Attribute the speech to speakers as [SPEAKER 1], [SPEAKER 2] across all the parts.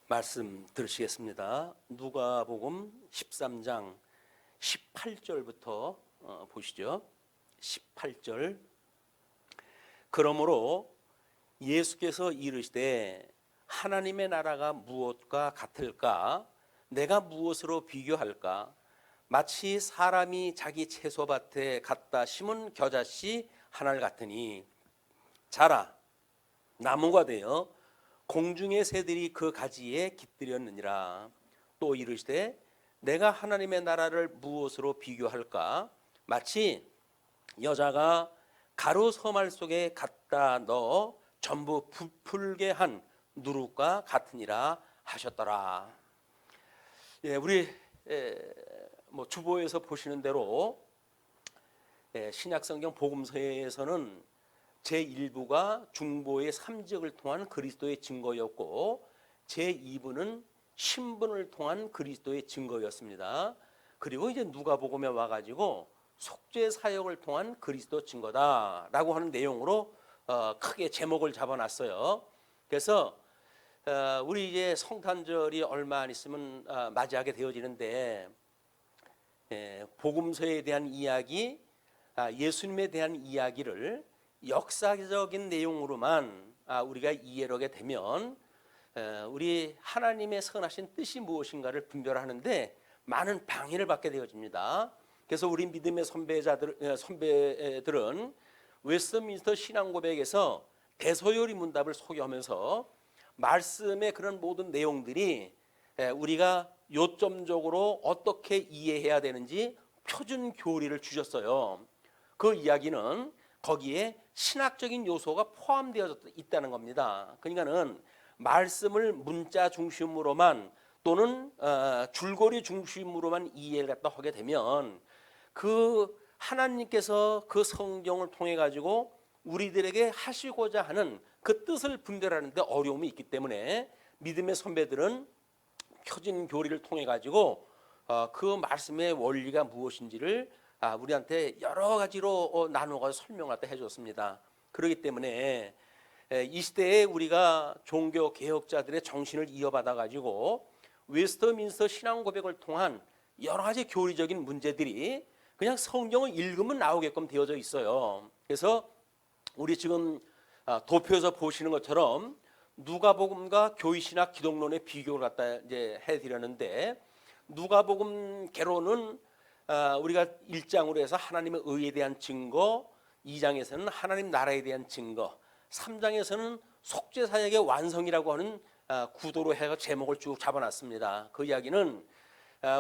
[SPEAKER 1] 말씀 들으시겠습니다. 누가복음 13장 18절부터 보시죠. 18절. 그러므로 예수께서 이르시되 하나님의 나라가 무엇과 같을까? 내가 무엇으로 비교할까? 마치 사람이 자기 채소밭에 갖다 심은 겨자씨 하나를 같으니 자라 나무가 되어 공중의 새들이 그 가지에 깃들였느니라. 또 이르시되 내가 하나님의 나라를 무엇으로 비교할까? 마치 여자가 가루 서말 속에 갖다 넣어 전부 부풀게 한 누룩과 같으니라 하셨더라. 우리 주보에서 보시는 대로 신약성경 복음서에서는 제1부가 중보의 3적을 통한 그리스도의 증거였고 제2부는 신분을 통한 그리스도의 증거였습니다. 그리고 이제 누가복음에 와가지고 속죄 사역을 통한 그리스도 증거다라고 하는 내용으로 크게 제목을 잡아놨어요. 그래서 우리 이제 성탄절이 얼마 안 있으면 맞이하게 되어지는데 복음서에 대한 이야기, 예수님에 대한 이야기를 역사적인 내용으로만 우리가 이해하게 되면 우리 하나님의 선하신 뜻이 무엇인가를 분별하는데 많은 방해를 받게 되어집니다. 그래서 우리 믿음의 선배들은 웨스트민스터 신앙고백에서 대소요리 문답을 소개하면서 말씀의 그런 모든 내용들이 우리가 요점적으로 어떻게 이해해야 되는지 표준 교리를 주셨어요. 그 이야기는 거기에 신학적인 요소가 포함되어 있다는 겁니다. 그러니까는 말씀을 문자 중심으로만 또는 줄거리 중심으로만 이해를 갖다 하게 되면 그 하나님께서 그 성경을 통해 가지고 우리들에게 하시고자 하는 그 뜻을 분별하는 데 어려움이 있기 때문에 믿음의 선배들은 표준 교리를 통해 가지고 그 말씀의 원리가 무엇인지를 우리한테 여러 가지로 나누어 설명하다 해줬습니다. 그렇기 때문에 이 시대에 우리가 종교 개혁자들의 정신을 이어받아 가지고 웨스트민스터 신앙 고백을 통한 여러 가지 교리적인 문제들이 그냥 성경을 읽으면 나오게끔 되어져 있어요. 그래서 우리 지금 도표에서 보시는 것처럼 누가복음과 교회신학 기독론의 비교를 갖다 이제 해드렸는데 누가복음 개론은 우리가 1장으로 해서 하나님의 의에 대한 증거, 2장에서는 하나님 나라에 대한 증거, 3장에서는 속죄 사역의 완성이라고 하는 구도로 해서 제목을 쭉 잡아놨습니다. 그 이야기는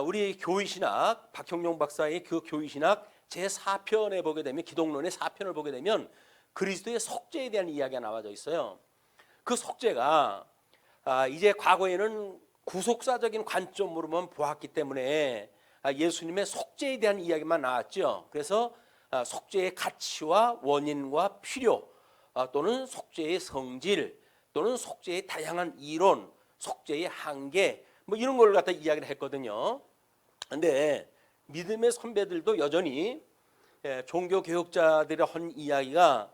[SPEAKER 1] 우리 교회신학 박형룡 박사의 그 교회신학 제4편에 보게 되면 기독론의 4편을 보게 되면 그리스도의 속죄에 대한 이야기가 나와져 있어요. 그 속죄가 이제 과거에는 구속사적인 관점으로만 보았기 때문에 예수님의 속죄에 대한 이야기만 나왔죠. 그래서 속죄의 가치와 원인과 필요 또는 속죄의 성질 또는 속죄의 다양한 이론, 속죄의 한계 뭐 이런 걸 갖다 이야기를 했거든요. 그런데 믿음의 선배들도 여전히 종교 개혁자들의 한 이야기가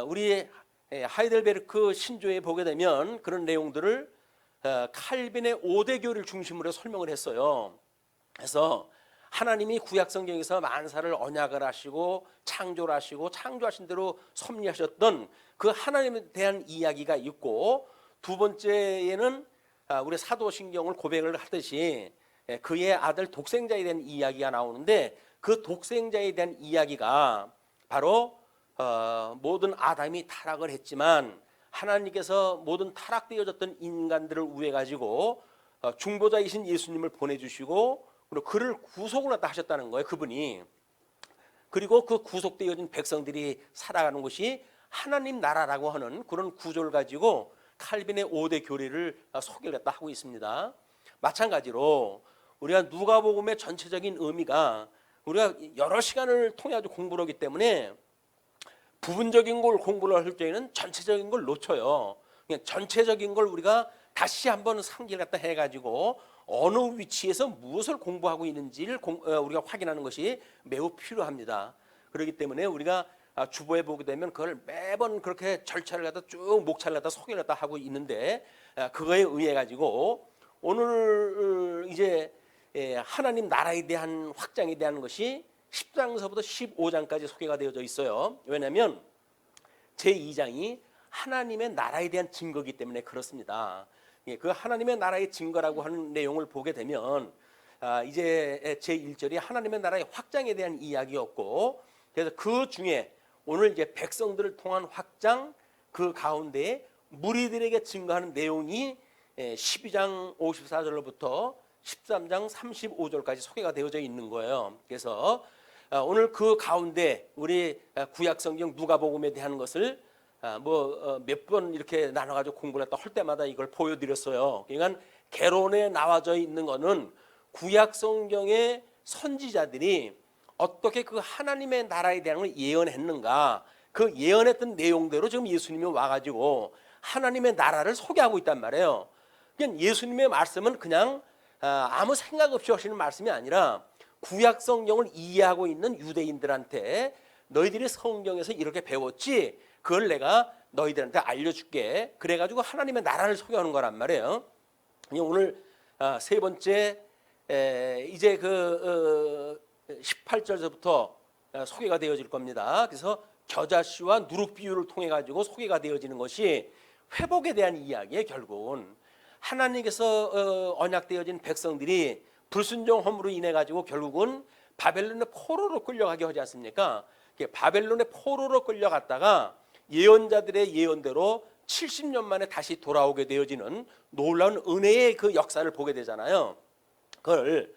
[SPEAKER 1] 우리 하이델베르크 신조에 보게 되면 그런 내용들을 칼빈의 5대 교리를 중심으로 설명을 했어요. 그래서 하나님이 구약 성경에서 만사를 언약을 하시고 창조를 하시고 창조하신 대로 섭리하셨던 그 하나님에 대한 이야기가 있고 두 번째에는 우리 사도신경을 고백을 하듯이 그의 아들 독생자에 대한 이야기가 나오는데 그 독생자에 대한 이야기가 바로 모든 아담이 타락을 했지만 하나님께서 모든 타락되어졌던 인간들을 위해 가지고 중보자이신 예수님을 보내주시고 그리고 그를 구속을 갖다 하셨다는 거예요. 그분이. 그리고 그 구속되어진 백성들이 살아가는 것이 하나님 나라라고 하는 그런 구조를 가지고 칼빈의 5대 교리를 소개를 갖다 하고 있습니다. 마찬가지로 우리가 누가복음의 전체적인 의미가 우리가 여러 시간을 통해 가지고 공부를 하기 때문에 부분적인 걸 공부를 할 때에는 전체적인 걸 놓쳐요. 그냥 전체적인 걸 우리가 다시 한번 상기를 갖다 해가지고 어느 위치에서 무엇을 공부하고 있는지를 우리가 확인하는 것이 매우 필요합니다. 그렇기 때문에 우리가 주보에 보게 되면 그걸 매번 그렇게 절차를 갖다 쭉 목차를 갖다 소개를 갖다 하고 있는데 그거에 의해 가지고 오늘 이제 하나님 나라에 대한 확장에 대한 것이 10장서부터 15장까지 소개가 되어져 있어요. 왜냐하면 제2장이 하나님의 나라에 대한 증거이기 때문에 그렇습니다. 그 하나님의 나라의 증거라고 하는 내용을 보게 되면 이제 제1절이 하나님의 나라의 확장에 대한 이야기였고, 그래서 그 중에 오늘 이제 백성들을 통한 확장 그 가운데 무리들에게 증거하는 내용이 12장 54절로부터 13장 35절까지 소개가 되어져 있는 거예요. 그래서 오늘 그 가운데 우리 구약성경 누가복음에 대한 것을 몇 번 이렇게 나눠가지고 공부를 했다 할 때마다 이걸 보여드렸어요. 그러니까 개론에 나와져 있는 거는 구약성경의 선지자들이 어떻게 그 하나님의 나라에 대한 걸 예언했는가, 그 예언했던 내용대로 지금 예수님이 와가지고 하나님의 나라를 소개하고 있단 말이에요. 그냥 예수님의 말씀은 그냥 아무 생각 없이 하시는 말씀이 아니라 구약 성경을 이해하고 있는 유대인들한테 너희들이 성경에서 이렇게 배웠지, 그걸 내가 너희들한테 알려줄게. 그래가지고 하나님의 나라를 소개하는 거란 말이에요. 오늘 세 번째 이제 그 18절부터 소개가 되어질 겁니다. 그래서 겨자씨와 누룩 비유를 통해 가지고 소개가 되어지는 것이 회복에 대한 이야기예요. 결국은 하나님께서 언약되어진 백성들이 불순종함으로 인해 가지고 결국은 바벨론의 포로로 끌려가게 하지 않습니까? 바벨론의 포로로 끌려갔다가 예언자들의 예언대로 70년 만에 다시 돌아오게 되어지는 놀라운 은혜의 그 역사를 보게 되잖아요. 그걸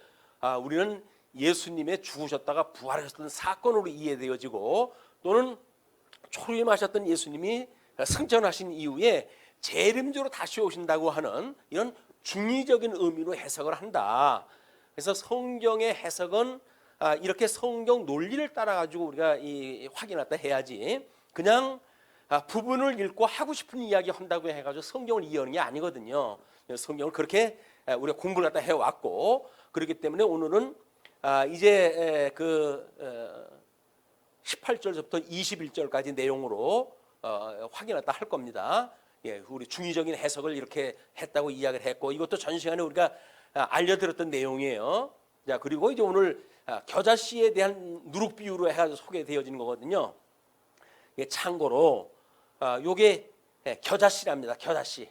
[SPEAKER 1] 우리는 예수님의 죽으셨다가 부활하셨던 사건으로 이해되어지고, 또는 초림하셨던 예수님이 승천하신 이후에 재림적으로 다시 오신다고 하는 이런 중의적인 의미로 해석을 한다. 그래서 성경의 해석은 이렇게 성경 논리를 따라 가지고 우리가 확인했다 해야지, 그냥 부분을 읽고 하고 싶은 이야기 한다고 해가지고 성경을 이해하는 게 아니거든요. 성경을 그렇게 우리가 공부를 갖다 해왔고, 그렇기 때문에 오늘은 이제 그 18절부터 21절까지 내용으로 확인했다 할 겁니다. 우리 중의적인 해석을 이렇게 했다고 이야기를 했고, 이것도 전 시간에 우리가 알려드렸던 내용이에요. 자, 그리고 이제 오늘 겨자씨에 대한 누룩 비유로 해가지고 소개되어지는 거거든요. 참고로 요게 겨자씨랍니다. 겨자씨.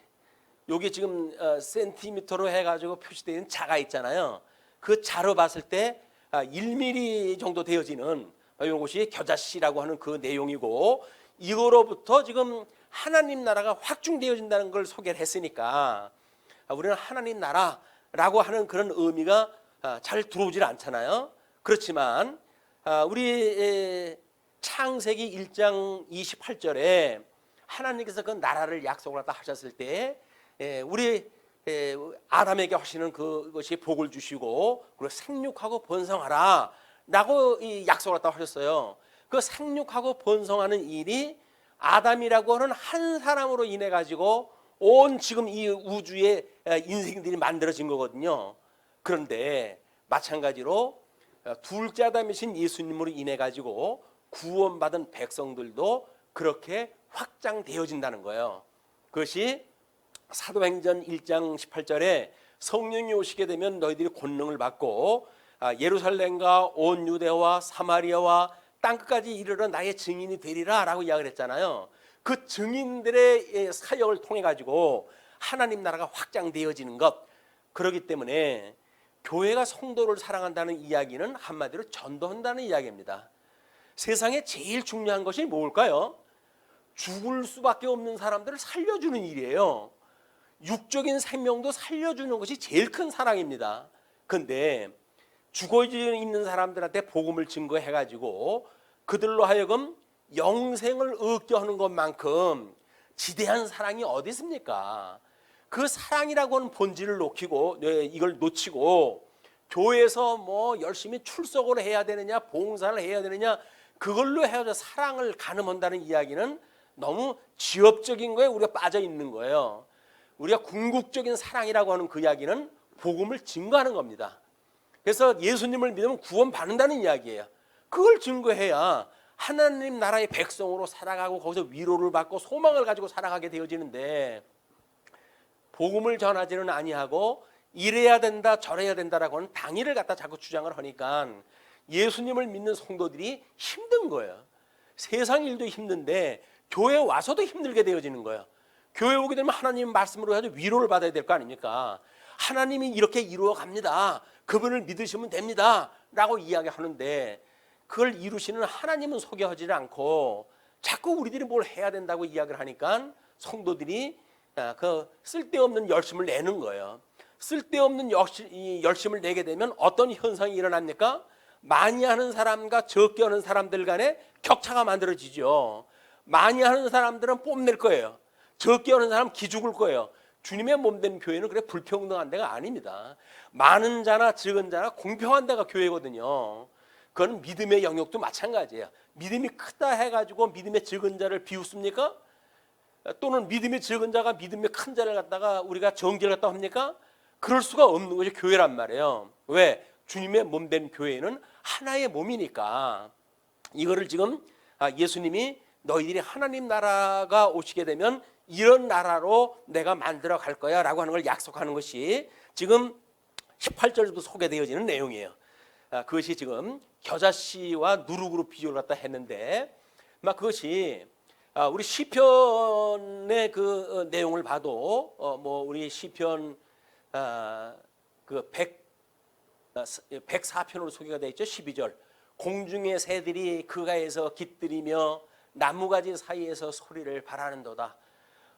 [SPEAKER 1] 요게 지금 센티미터로 해가지고 표시되어 있는 자가 있잖아요. 그 자로 봤을 때 1mm 정도 되어지는 이것이 겨자씨라고 하는 그 내용이고, 이거로부터 지금 하나님 나라가 확증되어진다는 걸 소개를 했으니까 우리는 하나님 나라라고 하는 그런 의미가 잘 들어오질 않잖아요. 그렇지만 우리 창세기 1장 28절에 하나님께서 그 나라를 약속을 하다 하셨을 때 우리 아담에게 하시는 그것이 복을 주시고, 그리고 생육하고 번성하라 라고 약속을 하다 하셨어요. 그 생육하고 번성하는 일이 아담이라고 하는 한 사람으로 인해 가지고 온 지금 이 우주의 인생들이 만들어진 거거든요. 그런데 마찬가지로 둘째 아담이신 예수님으로 인해 가지고 구원받은 백성들도 그렇게 확장되어진다는 거예요. 그것이 사도행전 1장 18절에 성령이 오시게 되면 너희들이 권능을 받고 예루살렘과 온 유대와 사마리아와 땅끝까지 이르러 나의 증인이 되리라 라고 이야기를 했잖아요. 그 증인들의 사역을 통해 가지고 하나님 나라가 확장되어지는 것, 그렇기 때문에 교회가 성도를 사랑한다는 이야기는 한마디로 전도한다는 이야기입니다. 세상에 제일 중요한 것이 뭘까요? 죽을 수밖에 없는 사람들을 살려주는 일이에요. 육적인 생명도 살려주는 것이 제일 큰 사랑입니다. 그런데 죽어 있는 사람들한테 복음을 증거해가지고 그들로 하여금 영생을 얻게 하는 것만큼 지대한 사랑이 어디 있습니까? 그 사랑이라고 하는 본질을 이걸 놓치고 교회에서 뭐 열심히 출석을 해야 되느냐, 봉사를 해야 되느냐, 그걸로 해서 사랑을 가늠한다는 이야기는 너무 지엽적인 거에 우리가 빠져 있는 거예요. 우리가 궁극적인 사랑이라고 하는 그 이야기는 복음을 증거하는 겁니다. 그래서 예수님을 믿으면 구원받는다는 이야기예요. 그걸 증거해야 하나님 나라의 백성으로 살아가고 거기서 위로를 받고 소망을 가지고 살아가게 되어지는데, 복음을 전하지는 아니하고 이래야 된다 저래야 된다라고 하는 당위를 갖다 자꾸 주장을 하니까 예수님을 믿는 성도들이 힘든 거예요. 세상 일도 힘든데 교회 와서도 힘들게 되어지는 거예요. 교회 오게 되면 하나님 말씀으로 해서 위로를 받아야 될 거 아닙니까? 하나님이 이렇게 이루어 갑니다, 그분을 믿으시면 됩니다 라고 이야기하는데, 그걸 이루시는 하나님은 소개하지 않고 자꾸 우리들이 뭘 해야 된다고 이야기를 하니까 성도들이 그 쓸데없는 열심을 내는 거예요. 쓸데없는 열심을 내게 되면 어떤 현상이 일어납니까? 많이 하는 사람과 적게 하는 사람들 간에 격차가 만들어지죠. 많이 하는 사람들은 뽐낼 거예요. 적게 하는 사람 기죽을 거예요. 주님의 몸된 교회는 그래 불평등한 데가 아닙니다. 많은 자나 적은 자나 공평한 데가 교회거든요. 그건 믿음의 영역도 마찬가지예요. 믿음이 크다 해가지고 믿음의 적은 자를 비웃습니까? 또는 믿음이 적은 자가 믿음의 큰 자를 갖다가 우리가 정죄를 갖다 합니까? 그럴 수가 없는 거죠. 교회란 말이에요. 왜? 주님의 몸된 교회는 하나의 몸이니까. 이거를 지금 예수님이 너희들이 하나님 나라가 오시게 되면 이런 나라로 내가 만들어 갈 거야 라고 하는 걸 약속하는 것이 지금 18절부터 소개되어지는 내용이에요. 그것이 지금 겨자씨와 누룩으로 비유를 갖다 했는데, 막 그것이 우리 시편의 그 내용을 봐도 뭐 우리 시편 그 104편으로 소개가 되어 있죠. 12절 공중의 새들이 그가에서 깃들이며 나무가지 사이에서 소리를 발하는도다.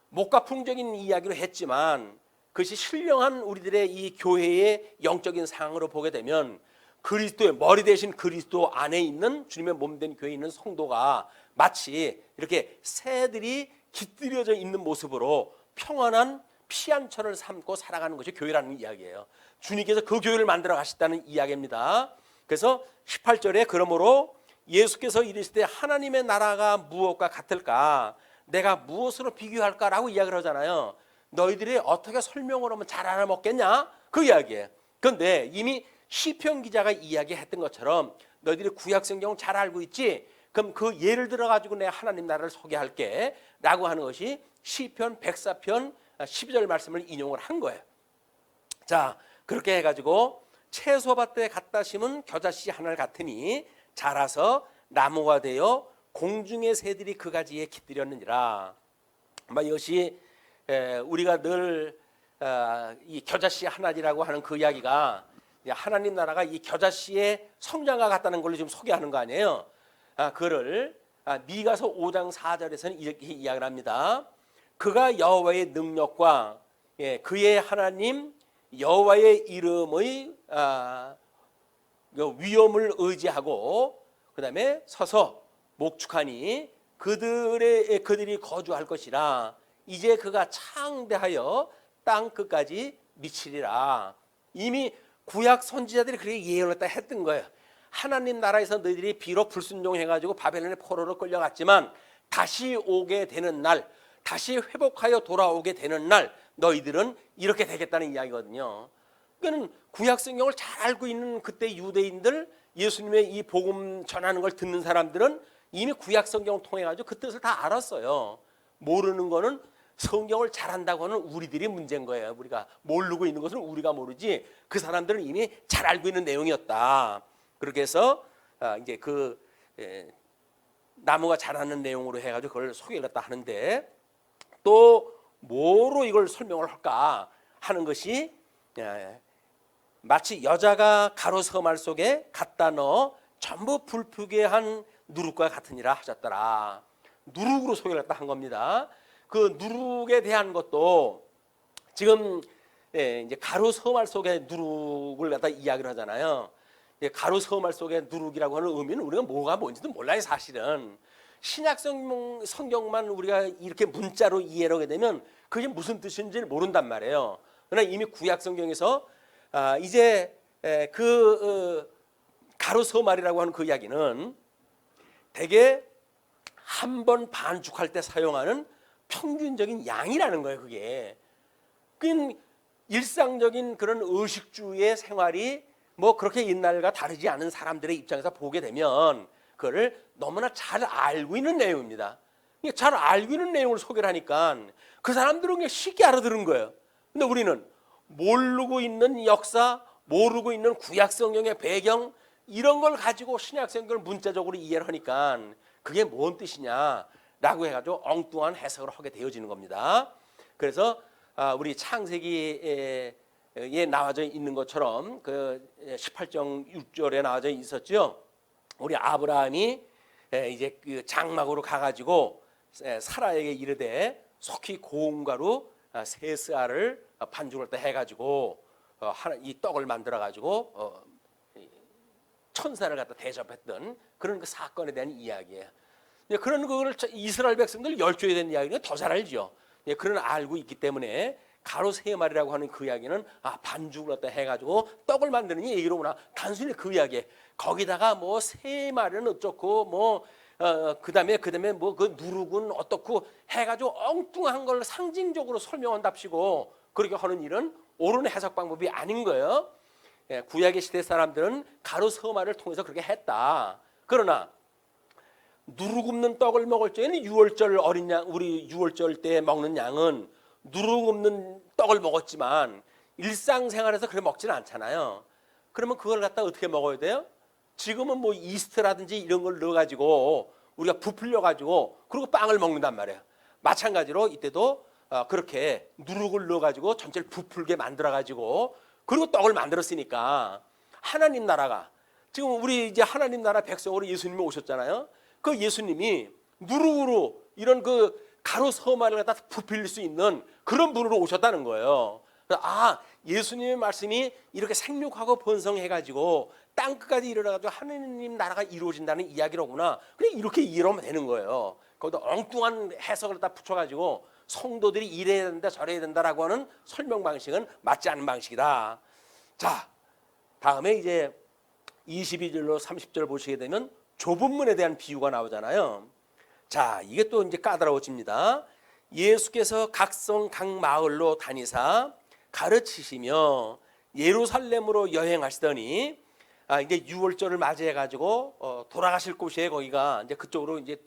[SPEAKER 1] 목가풍적인 이야기로 했지만 그것이 신령한 우리들의 이 교회의 영적인 상황으로 보게 되면 그리스도의 머리 대신 그리스도 안에 있는 주님의 몸된 교회에 있는 성도가 마치 이렇게 새들이 깃들여져 있는 모습으로 평안한 피안처를 삼고 살아가는 것이 교회라는 이야기예요. 주님께서 그 교회를 만들어 가셨다는 이야기입니다. 그래서 18절에 그러므로 예수께서 이르실 때 하나님의 나라가 무엇과 같을까? 내가 무엇으로 비교할까라고 이야기를 하잖아요. 너희들이 어떻게 설명을 하면 잘 알아먹겠냐? 그 이야기예요. 그런데 이미 시편 기자가 이야기했던 것처럼 너희들이 구약 성경 잘 알고 있지? 그럼 그 예를 들어 가지고 내가 하나님 나라를 소개할게 라고 하는 것이 시편 104편 12절 말씀을 인용을 한 거예요. 자, 그렇게 해가지고 채소밭에 갖다 심은 겨자씨 하늘 같으니 자라서 나무가 되어 공중의 새들이 그 가지에 깃들였느니라. 이것이 우리가 늘 이 겨자씨 하나지라고 하는 그 이야기가 하나님 나라가 이 겨자씨의 성장과 같다는 걸로 지금 소개하는 거 아니에요. 그를 미가서 5장 4절에서는 이렇게 이야기를 합니다. 그가 여호와의 능력과 그의 하나님 여호와의 이름의 위엄을 의지하고 그 다음에 서서 목축하니 그들이 거주할 것이라. 이제 그가 창대하여 땅 끝까지 미치리라. 이미 구약 선지자들이 그렇게 예언했다 했던 거예요. 하나님 나라에서 너희들이 비록 불순종해가지고 바벨론의 포로로 끌려갔지만 다시 오게 되는 날, 다시 회복하여 돌아오게 되는 날 너희들은 이렇게 되겠다는 이야기거든요. 그러니까 구약 성경을 잘 알고 있는 그때 유대인들, 예수님의 이 복음 전하는 걸 듣는 사람들은 이미 구약 성경을 통해 가지고 그 뜻을 다 알았어요. 모르는 거는 성경을 잘한다고 하는 우리들이 문제인 거예요. 우리가 모르고 있는 것은 우리가 모르지 그 사람들은 이미 잘 알고 있는 내용이었다. 그렇게 해서 이제 그 나무가 자라는 내용으로 해가지고 그걸 소개를 했다 하는데, 또 뭐로 이걸 설명을 할까 하는 것이 마치 여자가 가로 서말 속에 갖다 넣어 전부 불쁘게 한 누룩과 같으니라 하셨더라. 누룩으로 소개를 했다 한 겁니다. 그 누룩에 대한 것도 지금 이제 가로 서말 속에 누룩을 갖다 이야기를 하잖아요. 가로 서말 속에 누룩이라고 하는 의미는 우리가 뭐가 뭔지도 몰라요. 사실은 신약 성경만 우리가 이렇게 문자로 이해를 하게 되면 그게 무슨 뜻인지를 모른단 말이에요. 그러나 이미 구약 성경에서 이제 그 가로 서말이라고 하는 그 이야기는 대개 한 번 반죽할 때 사용하는 평균적인 양이라는 거예요. 그게 일상적인 그런 의식주의 생활이 뭐 그렇게 옛날과 다르지 않은 사람들의 입장에서 보게 되면 그거를 너무나 잘 알고 있는 내용입니다. 잘 알고 있는 내용을 소개를 하니까 그 사람들은 그냥 쉽게 알아들은 거예요. 근데 우리는 모르고 있는 역사, 모르고 있는 구약 성경의 배경 이런 걸 가지고 신약 성경을 문자적으로 이해를 하니까 그게 뭔 뜻이냐라고 해가지고 엉뚱한 해석을 하게 되어지는 겁니다. 그래서 우리 창세기에 나와져 있는 것처럼 그 18장 6절에 나와져 있었죠. 우리 아브라함이 이제 그 장막으로 가가지고 사라에게 이르되 속히 고운가루 세 쌀을 반죽을 때 해가지고 이 떡을 만들어 가지고 천사를 갖다 대접했던 그런 그 사건에 대한 이야기예요. 그런 그걸 이스라엘 백성들 열조에 대한 이야기는 더 잘 알죠. 그런 알고 있기 때문에 가루 세 마리라고 하는 그 이야기는 반죽을 갖다 해가지고 떡을 만드는 얘기로구나. 단순히 그 이야기. 거기다가 뭐 세 마리는 어쩌고 뭐 그다음에 뭐 그 누룩은 어떻고 해가지고 엉뚱한 걸 상징적으로 설명한답시고 그렇게 하는 일은 옳은 해석 방법이 아닌 거예요. 구약의 시대 사람들은 가루 서마를 통해서 그렇게 했다. 그러나 누룩 없는 떡을 먹을 적에는 유월절 어린 양, 우리 유월절 때 먹는 양은 누룩 없는 떡을 먹었지만 일상생활에서 그래 먹지는 않잖아요. 그러면 그걸 갖다 어떻게 먹어야 돼요? 지금은 뭐 이스트라든지 이런 걸 넣어가지고 우리가 부풀려가지고 그리고 빵을 먹는단 말이에요. 마찬가지로 이때도 그렇게 누룩을 넣어가지고 전체를 부풀게 만들어가지고 그리고 떡을 만들었으니까 하나님 나라가 지금 우리 이제 하나님 나라 백성으로 예수님이 오셨잖아요. 그 예수님이 누룩으로 이런 그 가루 서마를 갖다 부풀릴 수 있는 그런 분으로 오셨다는 거예요. 예수님의 말씀이 이렇게 생육하고 번성해가지고 땅 끝까지 이르러가지고 하느님 나라가 이루어진다는 이야기로구나. 그냥 이렇게 이해하면 되는 거예요. 거기다 엉뚱한 해석을 다 붙여가지고 성도들이 이래야 된다 저래야 된다라고 하는 설명 방식은 맞지 않는 방식이다. 자, 다음에 이제 22절로 30절 보시게 되면 좁은 문에 대한 비유가 나오잖아요. 자, 이게 또 이제 까다로워집니다. 예수께서 각성 각 마을로 다니사 가르치시며 예루살렘으로 여행하시더니 이제 유월절을 맞이해 가지고 돌아가실 곳이에요. 거기가 이제 그쪽으로 이제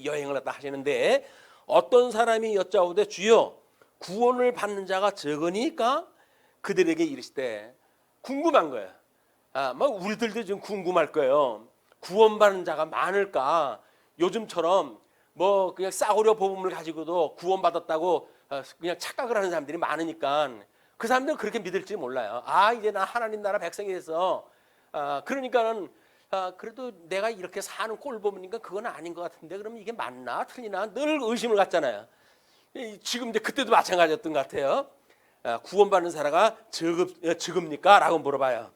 [SPEAKER 1] 여행을 하다 하시는데 어떤 사람이 여짜오되 주여 구원을 받는 자가 적으니까 그들에게 이르시되 궁금한 거예요. 막 우리들도 지금 궁금할 거예요. 구원받는 자가 많을까? 요즘처럼 뭐 그냥 싸구려 복음을 가지고도 구원받았다고 그냥 착각을 하는 사람들이 많으니까 그 사람들은 그렇게 믿을지 몰라요. 이제 나 하나님 나라 백성이 돼서 그러니까는 그래도 내가 이렇게 사는 꼴 보니까 그건 아닌 것 같은데 그러면 이게 맞나 틀리나 늘 의심을 갖잖아요. 지금 이제 그때도 마찬가지였던 것 같아요. 구원받는 사람가 적읍니까? 라고 물어봐요.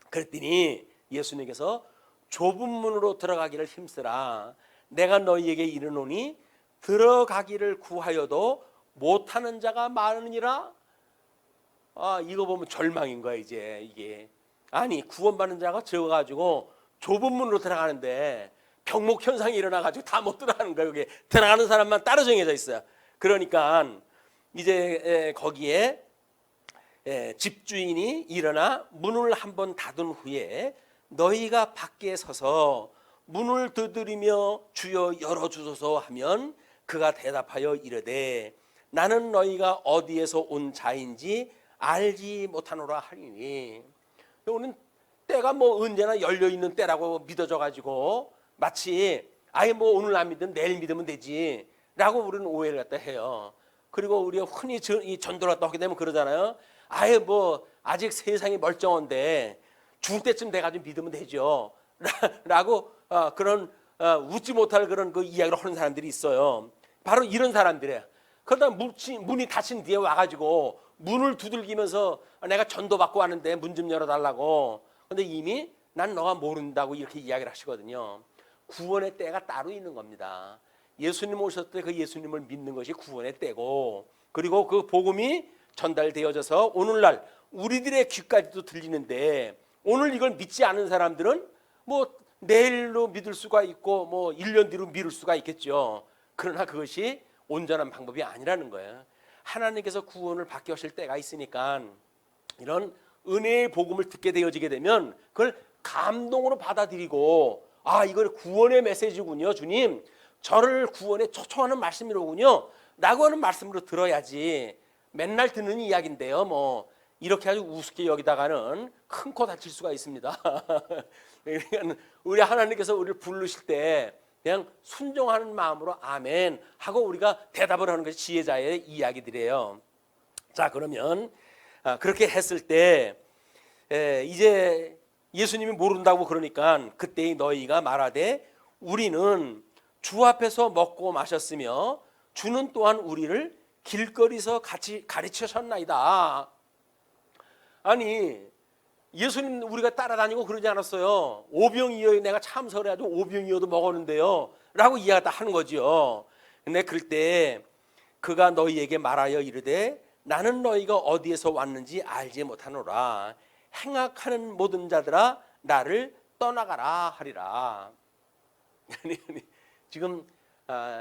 [SPEAKER 1] 그랬더니 예수님께서 좁은 문으로 들어가기를 힘쓰라. 내가 너희에게 이르노니 들어가기를 구하여도 못하는 자가 많으니라. 이거 보면 절망인 거야 이제 이게. 아니 구원받는 자가 적어가지고 좁은 문으로 들어가는데 병목 현상이 일어나가지고 다 못 들어가는 거야. 여기 들어가는 사람만 따로 정해져 있어요. 그러니까 이제 거기에 집주인이 일어나 문을 한번 닫은 후에 너희가 밖에 서서 문을 두드리며 주여 열어주소서 하면 그가 대답하여 이르되 나는 너희가 어디에서 온 자인지 알지 못하노라 하리니. 오늘 때가 뭐 언제나 열려있는 때라고 믿어져 가지고 마치 아예 뭐 오늘 안 믿으면 내일 믿으면 되지 라고 우리는 오해를 갖다 해요. 그리고 우리가 흔히 이 전도를 갖다 하게 되면 그러잖아요. 아예 뭐 아직 세상이 멀쩡한데 죽을 때쯤 돼가지고 믿으면 되죠 라고 그런 웃지 못할 그런 그 이야기를 하는 사람들이 있어요. 바로 이런 사람들이에요. 그러다 문이 닫힌 뒤에 와가지고 문을 두들기면서 내가 전도받고 왔는데 문 좀 열어달라고. 근데 이미 난 너가 모른다고 이렇게 이야기를 하시거든요. 구원의 때가 따로 있는 겁니다. 예수님 오셨을 때 그 예수님을 믿는 것이 구원의 때고 그리고 그 복음이 전달되어져서 오늘날 우리들의 귀까지도 들리는데 오늘 이걸 믿지 않은 사람들은 뭐 내일로 믿을 수가 있고 뭐 1년 뒤로 미룰 수가 있겠죠. 그러나 그것이 온전한 방법이 아니라는 거예요. 하나님께서 구원을 받게 하실 때가 있으니까 이런 은혜의 복음을 듣게 되어지게 되면 그걸 감동으로 받아들이고 아, 이걸 구원의 메시지군요. 주님, 저를 구원에 초청하는 말씀이로군요 라고 하는 말씀으로 들어야지. 맨날 듣는 이야기인데요, 뭐 이렇게 아주 우습게 여기다가는 큰 코 다칠 수가 있습니다. 그러니까 우리 하나님께서 우리를 부르실 때 그냥 순종하는 마음으로 아멘 하고 우리가 대답을 하는 것이 지혜자의 이야기들이에요. 자, 그러면 그렇게 했을 때 이제 예수님이 모른다고 그러니까 그때 너희가 말하되 우리는 주 앞에서 먹고 마셨으며 주는 또한 우리를 길거리에서 같이 가르치셨나이다. 아니, 예수님 우리가 따라다니고 그러지 않았어요. 오병이어 내가 참석을 해가지고 오병이어도 먹었는데요 라고 이야기를 하는 거죠. 근데 그럴 때 그가 너희에게 말하여 이르되 나는 너희가 어디에서 왔는지 알지 못하노라. 행악하는 모든 자들아 나를 떠나가라 하리라. 지금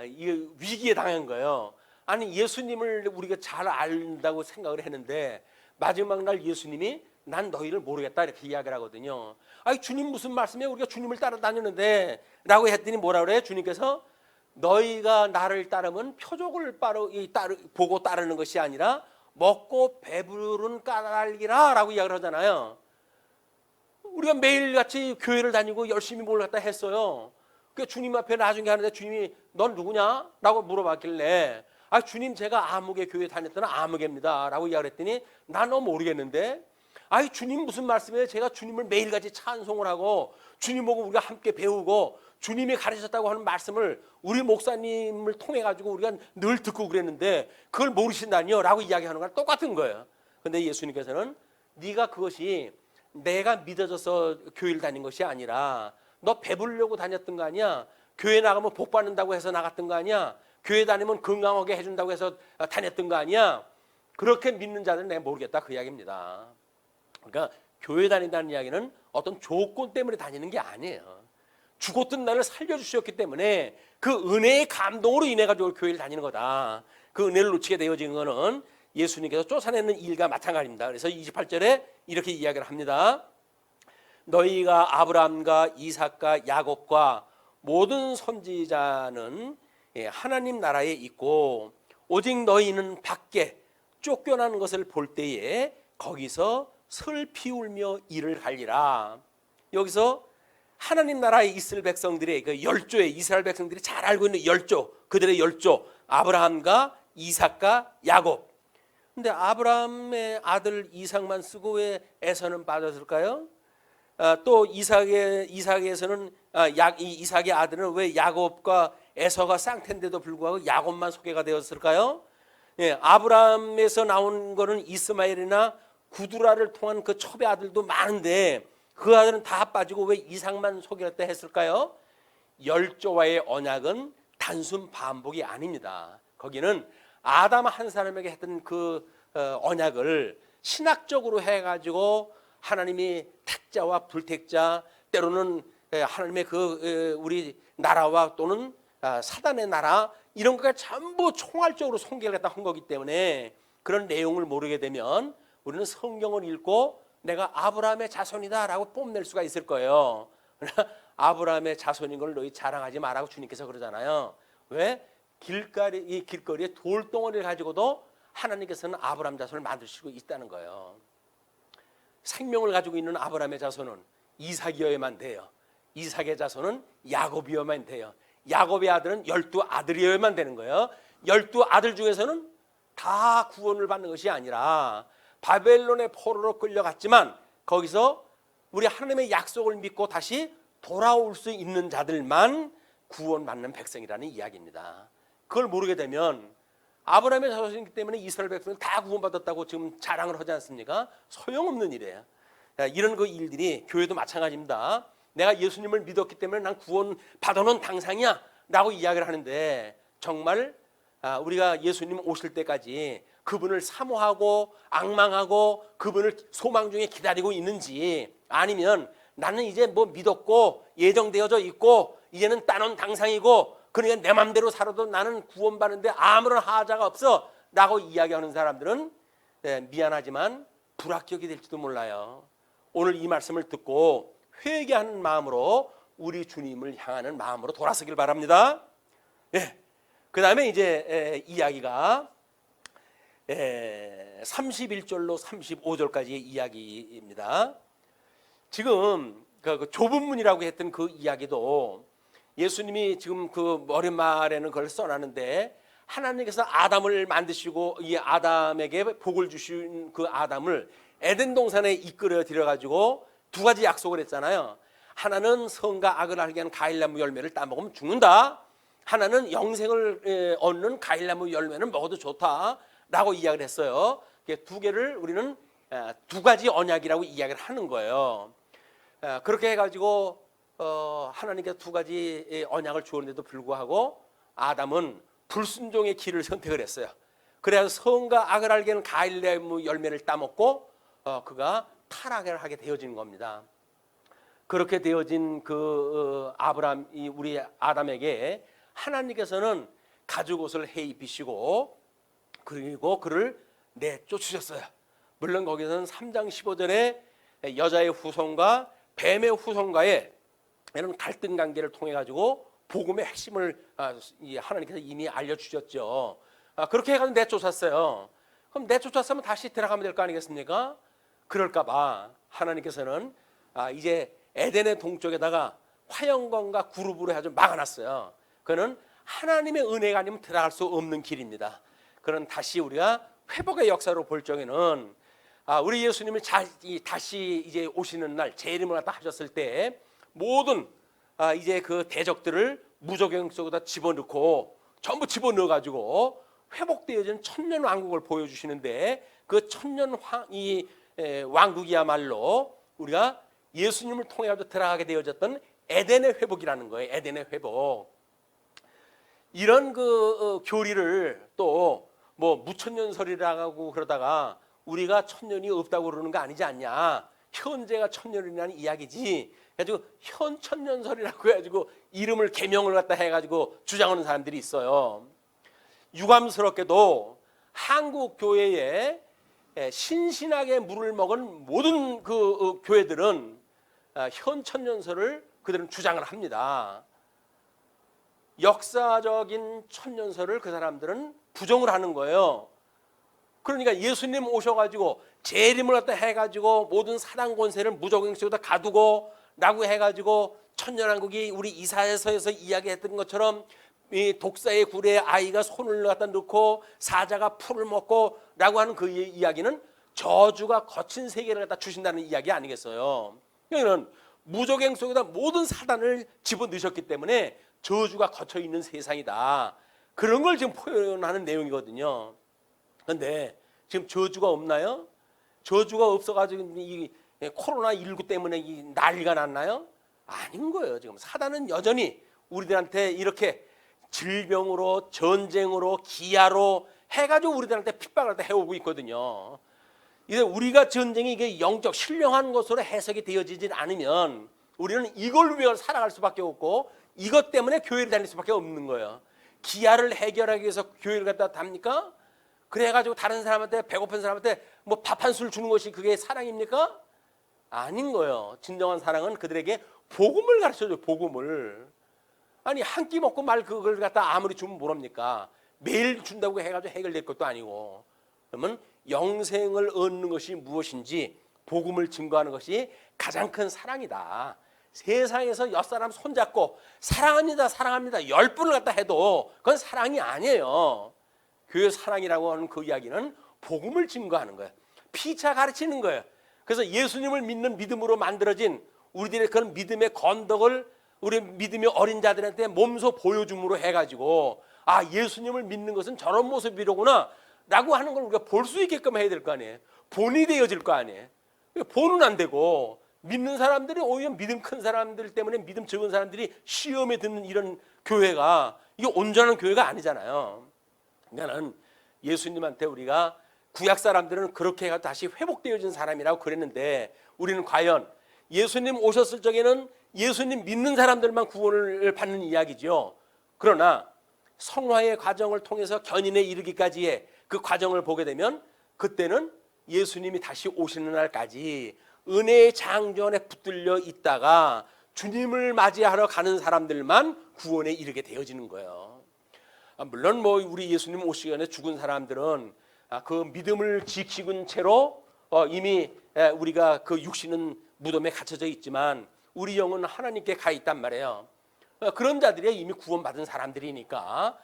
[SPEAKER 1] 이 위기에 당한 거예요. 아니, 예수님을 우리가 잘 안다고 생각을 했는데 마지막 날 예수님이 난 너희를 모르겠다 이렇게 이야기를 하거든요. 아니, 주님 무슨 말씀이에요? 우리가 주님을 따라다니는데 라고 했더니 뭐라 그래요? 주님께서 너희가 나를 따르면 표적을 보고 따르는 것이 아니라 먹고 배부른 까닭이라 라고 이야기를 하잖아요. 우리가 매일같이 교회를 다니고 열심히 뭘 갖다 했어요. 그 주님 앞에 나중에 하는데 주님이 넌 누구냐? 라고 물어봤길래 아, 주님 제가 아무개 교회 다녔더니 아무개입니다 라고 이야기를 했더니 난 너 모르겠는데 아이, 주님 무슨 말씀이에요? 제가 주님을 매일같이 찬송을 하고 주님 보고 우리가 함께 배우고 주님이 가르쳤다고 하는 말씀을 우리 목사님을 통해 가지고 우리가 늘 듣고 그랬는데 그걸 모르신다니요? 라고 이야기하는 거랑 똑같은 거예요. 근데 예수님께서는 네가 그것이 내가 믿어져서 교회를 다닌 것이 아니라 너 배부르려고 다녔던 거 아니야? 교회 나가면 복 받는다고 해서 나갔던 거 아니야? 교회 다니면 건강하게 해준다고 해서 다녔던 거 아니야? 그렇게 믿는 자들은 내가 모르겠다 그 이야기입니다. 그러니까 교회 다닌다는 이야기는 어떤 조건 때문에 다니는 게 아니에요. 죽었던 나를 살려주셨기 때문에 그 은혜의 감동으로 인해 가지고 교회를 다니는 거다. 그 은혜를 놓치게 되어진 거는 예수님께서 쫓아내는 일과 마찬가지입니다. 그래서 28절에 이렇게 이야기를 합니다. 너희가 아브라함과 이삭과 야곱과 모든 선지자는 하나님 나라에 있고 오직 너희는 밖에 쫓겨나는 것을 볼 때에 거기서 슬피 울며 이를 갈리라. 여기서 하나님 나라에 있을 백성들의 그 열조의 이스라엘 백성들이 잘 알고 있는 열조, 그들의 열조 아브라함과 이삭과 야곱. 근데 아브라함의 아들 이삭만 쓰고 왜 에서는 빠졌을까요? 또 이삭에서는 이삭의 아들은 왜 야곱과 에서가 쌍태인데도 불구하고 야곱만 소개가 되었을까요? 아브라함에서 나온 거는 이스마엘이나 구두라를 통한 그 첩의 아들도 많은데 그 아들은 다 빠지고 왜 이삭만 소개했다 했을까요? 열조와의 언약은 단순 반복이 아닙니다. 거기는 아담 한 사람에게 했던 그 언약을 신학적으로 해가지고 하나님이 택자와 불택자, 때로는 하나님의 그 우리 나라와 또는 사단의 나라 이런 것을 전부 총괄적으로 성경을 한 거기 때문에 그런 내용을 모르게 되면 우리는 성경을 읽고 내가 아브라함의 자손이다 라고 뽐낼 수가 있을 거예요. 아브라함의 자손인 걸 너희 자랑하지 말라고 주님께서 그러잖아요. 왜? 이 길거리에 돌덩어리를 가지고도 하나님께서는 아브라함 자손을 만드시고 있다는 거예요. 생명을 가지고 있는 아브라함의 자손은 이삭이어야만 돼요. 이삭의 자손은 야곱이어야만 돼요. 야곱의 아들은 12아들이어야만 되는 거예요. 12아들 중에서는 다 구원을 받는 것이 아니라 바벨론의 포로로 끌려갔지만 거기서 우리 하나님의 약속을 믿고 다시 돌아올 수 있는 자들만 구원받는 백성이라는 이야기입니다. 그걸 모르게 되면 아브라함의 자손이기 때문에 이스라엘 백성은 다 구원받았다고 지금 자랑을 하지 않습니까? 소용없는 일이에요. 이런 그 일들이 교회도 마찬가지입니다. 내가 예수님을 믿었기 때문에 난 구원 받아놓은 당상이야 라고 이야기를 하는데 정말 우리가 예수님 오실 때까지 그분을 사모하고 악망하고 그분을 소망 중에 기다리고 있는지 아니면 나는 이제 뭐 믿었고 예정되어져 있고 이제는 따놓은 당상이고 그러니까 내 맘대로 살아도 나는 구원받는데 아무런 하자가 없어 라고 이야기하는 사람들은 미안하지만 불합격이 될지도 몰라요. 오늘 이 말씀을 듣고 회개하는 마음으로 우리 주님을 향하는 마음으로 돌아서길 바랍니다. 예. 그 다음에 이제 이야기가 31절로 35절까지의 이야기입니다. 지금 그 좁은 문이라고 했던 그 이야기도 예수님이 지금 그 머릿말에는 그걸 써놨는데, 하나님께서 아담을 만드시고 이 아담에게 복을 주신 그 아담을 에덴 동산에 이끌어 들여가지고 두 가지 약속을 했잖아요. 하나는 선과 악을 알게 하는 과일나무 열매를 따먹으면 죽는다. 하나는 영생을 얻는 과일나무 열매는 먹어도 좋다라고 이야기를 했어요. 두 개를 우리는 두 가지 언약이라고 이야기를 하는 거예요. 그렇게 해가지고 하나님께서 두 가지 언약을 주었는데도 불구하고 아담은 불순종의 길을 선택을 했어요. 그래서 선과 악을 알게 하는 과일나무 열매를 따먹고 그가 타락을 하게 되어진 겁니다. 그렇게 되어진 그 우리 아담에게 하나님께서는 가죽옷을 해 입히시고 그리고 그를 내쫓으셨어요. 물론 거기서는 3장 15절에 여자의 후손과 뱀의 후손과의 이런 갈등 관계를 통해 가지고 복음의 핵심을 하나님께서 이미 알려주셨죠. 그렇게 해가지고 내쫓았어요. 그럼 내쫓았으면 다시 들어가면 될 거 아니겠습니까? 그럴까봐 하나님께서는 이제 에덴의 동쪽에다가 화영관과 그룹으로 해가지고 막아놨어요. 그는 하나님의 은혜가 아니면 들어갈 수 없는 길입니다. 그런 다시 우리가 회복의 역사로 볼 적에는 우리 예수님이 다시 이제 오시는 날 재림을 갖다 하셨을 때 모든 이제 그 대적들을 무저갱 속에다 집어넣고 전부 집어넣어 가지고 회복되어진 천년 왕국을 보여주시는데, 그 천년 왕국이야말로 우리가 예수님을 통해 가지고 들어가게 되어졌던 에덴의 회복이라는 거예요. 에덴의 회복. 이런 그 교리를 또 뭐 무천년설이라고 그러다가 우리가 천년이 없다고 그러는 거 아니지 않냐, 현재가 천년이라는 이야기지 그래가지고 현천년설이라고 해가지고 이름을 개명을 갖다 해가지고 주장하는 사람들이 있어요. 유감스럽게도 한국 교회에 신신하게 물을 먹은 모든 그 교회들은 현천년설을 그들은 주장을 합니다. 역사적인 천년설을 그 사람들은 부정을 하는 거예요. 그러니까 예수님 오셔가지고 재림을 갖다 해가지고 모든 사단 권세를 무적행 속에다 가두고 라고 해가지고 천년왕국이 우리 이사야서에서 이야기했던 것처럼 이 독사의 굴에 아이가 손을 갖다 넣고 사자가 풀을 먹고 라고 하는 그 이야기는 저주가 거친 세계를 갖다 주신다는 이야기 아니겠어요? 그러니까 무적행 속에다 모든 사단을 집어넣으셨기 때문에 저주가 거쳐 있는 세상이다. 그런 걸 지금 표현하는 내용이거든요. 그런데 지금 저주가 없나요? 저주가 없어가지고 이 코로나19 때문에 이 난리가 났나요? 아닌 거예요. 지금 사단은 여전히 우리들한테 이렇게 질병으로 전쟁으로 기아로 해가지고 우리들한테 핍박을 해오고 있거든요. 이제 우리가 전쟁이 이게 영적 신령한 것으로 해석이 되어지지 않으면 우리는 이걸 위해 살아갈 수밖에 없고 이것 때문에 교회를 다닐 수밖에 없는 거예요. 기아를 해결하기 위해서 교회를 갖다 답니까? 그래가지고 다른 사람한테, 배고픈 사람한테 뭐 밥 한 술 주는 것이 그게 사랑입니까? 아닌 거예요. 진정한 사랑은 그들에게 복음을 가르쳐줘요. 복음을. 아니 한 끼 먹고 말 그걸 갖다 아무리 주면 뭐랍니까? 매일 준다고 해가지고 해결될 것도 아니고. 그러면 영생을 얻는 것이 무엇인지 복음을 증거하는 것이 가장 큰 사랑이다. 세상에서 옆사람 손잡고 사랑합니다 사랑합니다 10분을 갖다 해도 그건 사랑이 아니에요. 교회 사랑이라고 하는 그 이야기는 복음을 증거하는 거예요. 피차 가르치는 거예요. 그래서 예수님을 믿는 믿음으로 만들어진 우리들의 그런 믿음의 건덕을 우리 믿음의 어린 자들한테 몸소 보여줌으로 해가지고 예수님을 믿는 것은 저런 모습이로구나 라고 하는 걸 우리가 볼 수 있게끔 해야 될 거 아니에요. 본이 되어질 거 아니에요. 본은 안 되고 믿는 사람들이 오히려 믿음 큰 사람들 때문에 믿음 적은 사람들이 시험에 드는 이런 교회가 이게 온전한 교회가 아니잖아요. 그러니까는 예수님한테 우리가 구약 사람들은 그렇게 해서 다시 회복되어진 사람이라고 그랬는데 우리는 과연 예수님 오셨을 적에는 예수님 믿는 사람들만 구원을 받는 이야기죠. 그러나 성화의 과정을 통해서 견인에 이르기까지의 그 과정을 보게 되면 그때는 예수님이 다시 오시는 날까지 은혜의 장전에 붙들려 있다가 주님을 맞이하러 가는 사람들만 구원에 이르게 되어지는 거예요. 물론 뭐 우리 예수님 오시기 전에 죽은 사람들은 그 믿음을 지키는 채로 이미 우리가 그 육신은 무덤에 갇혀져 있지만 우리 영은 하나님께 가 있단 말이에요. 그런 자들이 이미 구원받은 사람들이니까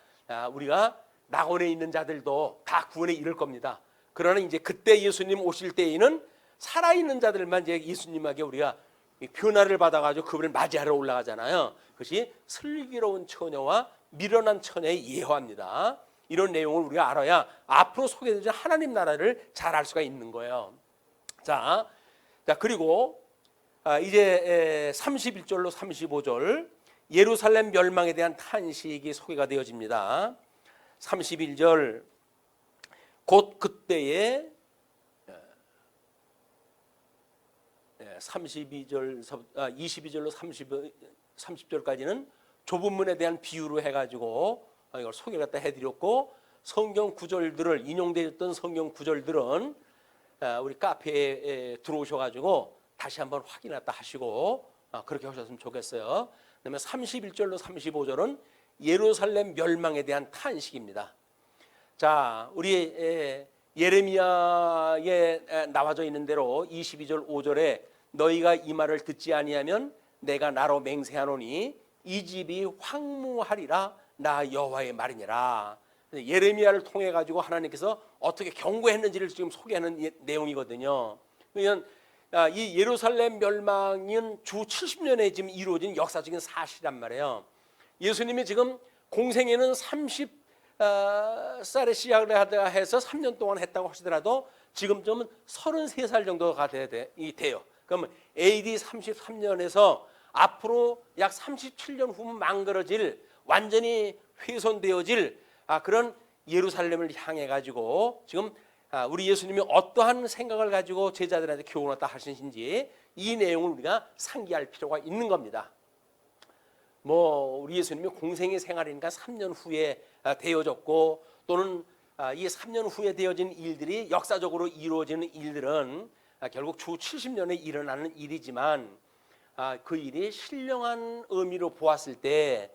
[SPEAKER 1] 우리가 낙원에 있는 자들도 다 구원에 이를 겁니다. 그러나 이제 그때 예수님 오실 때에는 살아있는 자들만 이제 예수님에게 우리가 변화를 받아가지고 그분을 맞이하러 올라가잖아요. 그것이 슬기로운 처녀와 미련한 처녀의 예화입니다. 이런 내용을 우리가 알아야 앞으로 소개되는 하나님 나라를 잘 알 수가 있는 거예요. 자 그리고 이제 31절로 35절 예루살렘 멸망에 대한 탄식이 소개가 되어집니다. 31절 곧 그때에 22절로 30절까지는 좁은 문에 대한 비유로 해가지고 이걸 소개를 갖다 해드렸고, 성경 구절들을 인용되었던 성경 구절들은 우리 카페에 들어오셔가지고 다시 한번 확인했다 하시고 그렇게 하셨으면 좋겠어요. 그다음에 31절로 35절은 예루살렘 멸망에 대한 탄식입니다. 자, 우리 예레미야에 나와져 있는 대로 22절 5절에 너희가 이 말을 듣지 아니하면 내가 나로 맹세하노니 이 집이 황무하리라 나 여호와의 말이니라. 예레미야를 통해 가지고 하나님께서 어떻게 경고했는지를 지금 소개하는 내용이거든요. 그러면 이 예루살렘 멸망은 주 70년에 지금 이루어진 역사적인 사실이란 말이에요. 예수님이 지금 공생애는 30살에 시작을 하다가 해서 3년 동안 했다고 하시더라도 지금쯤은 33살 정도가 돼요. 그러면 AD 33년에서 앞으로 약 37년 후면 망가져질, 완전히 훼손되어질 그런 예루살렘을 향해 가지고 지금 우리 예수님이 어떠한 생각을 가지고 제자들한테 교훈했다 하시는지 이 내용을 우리가 상기할 필요가 있는 겁니다. 뭐 우리 예수님이 공생의 생활이니까 3년 후에 되어졌고, 또는 이 3년 후에 되어진 일들이 역사적으로 이루어지는 일들은 결국 주 70년에 일어나는 일이지만 그 일이 신령한 의미로 보았을 때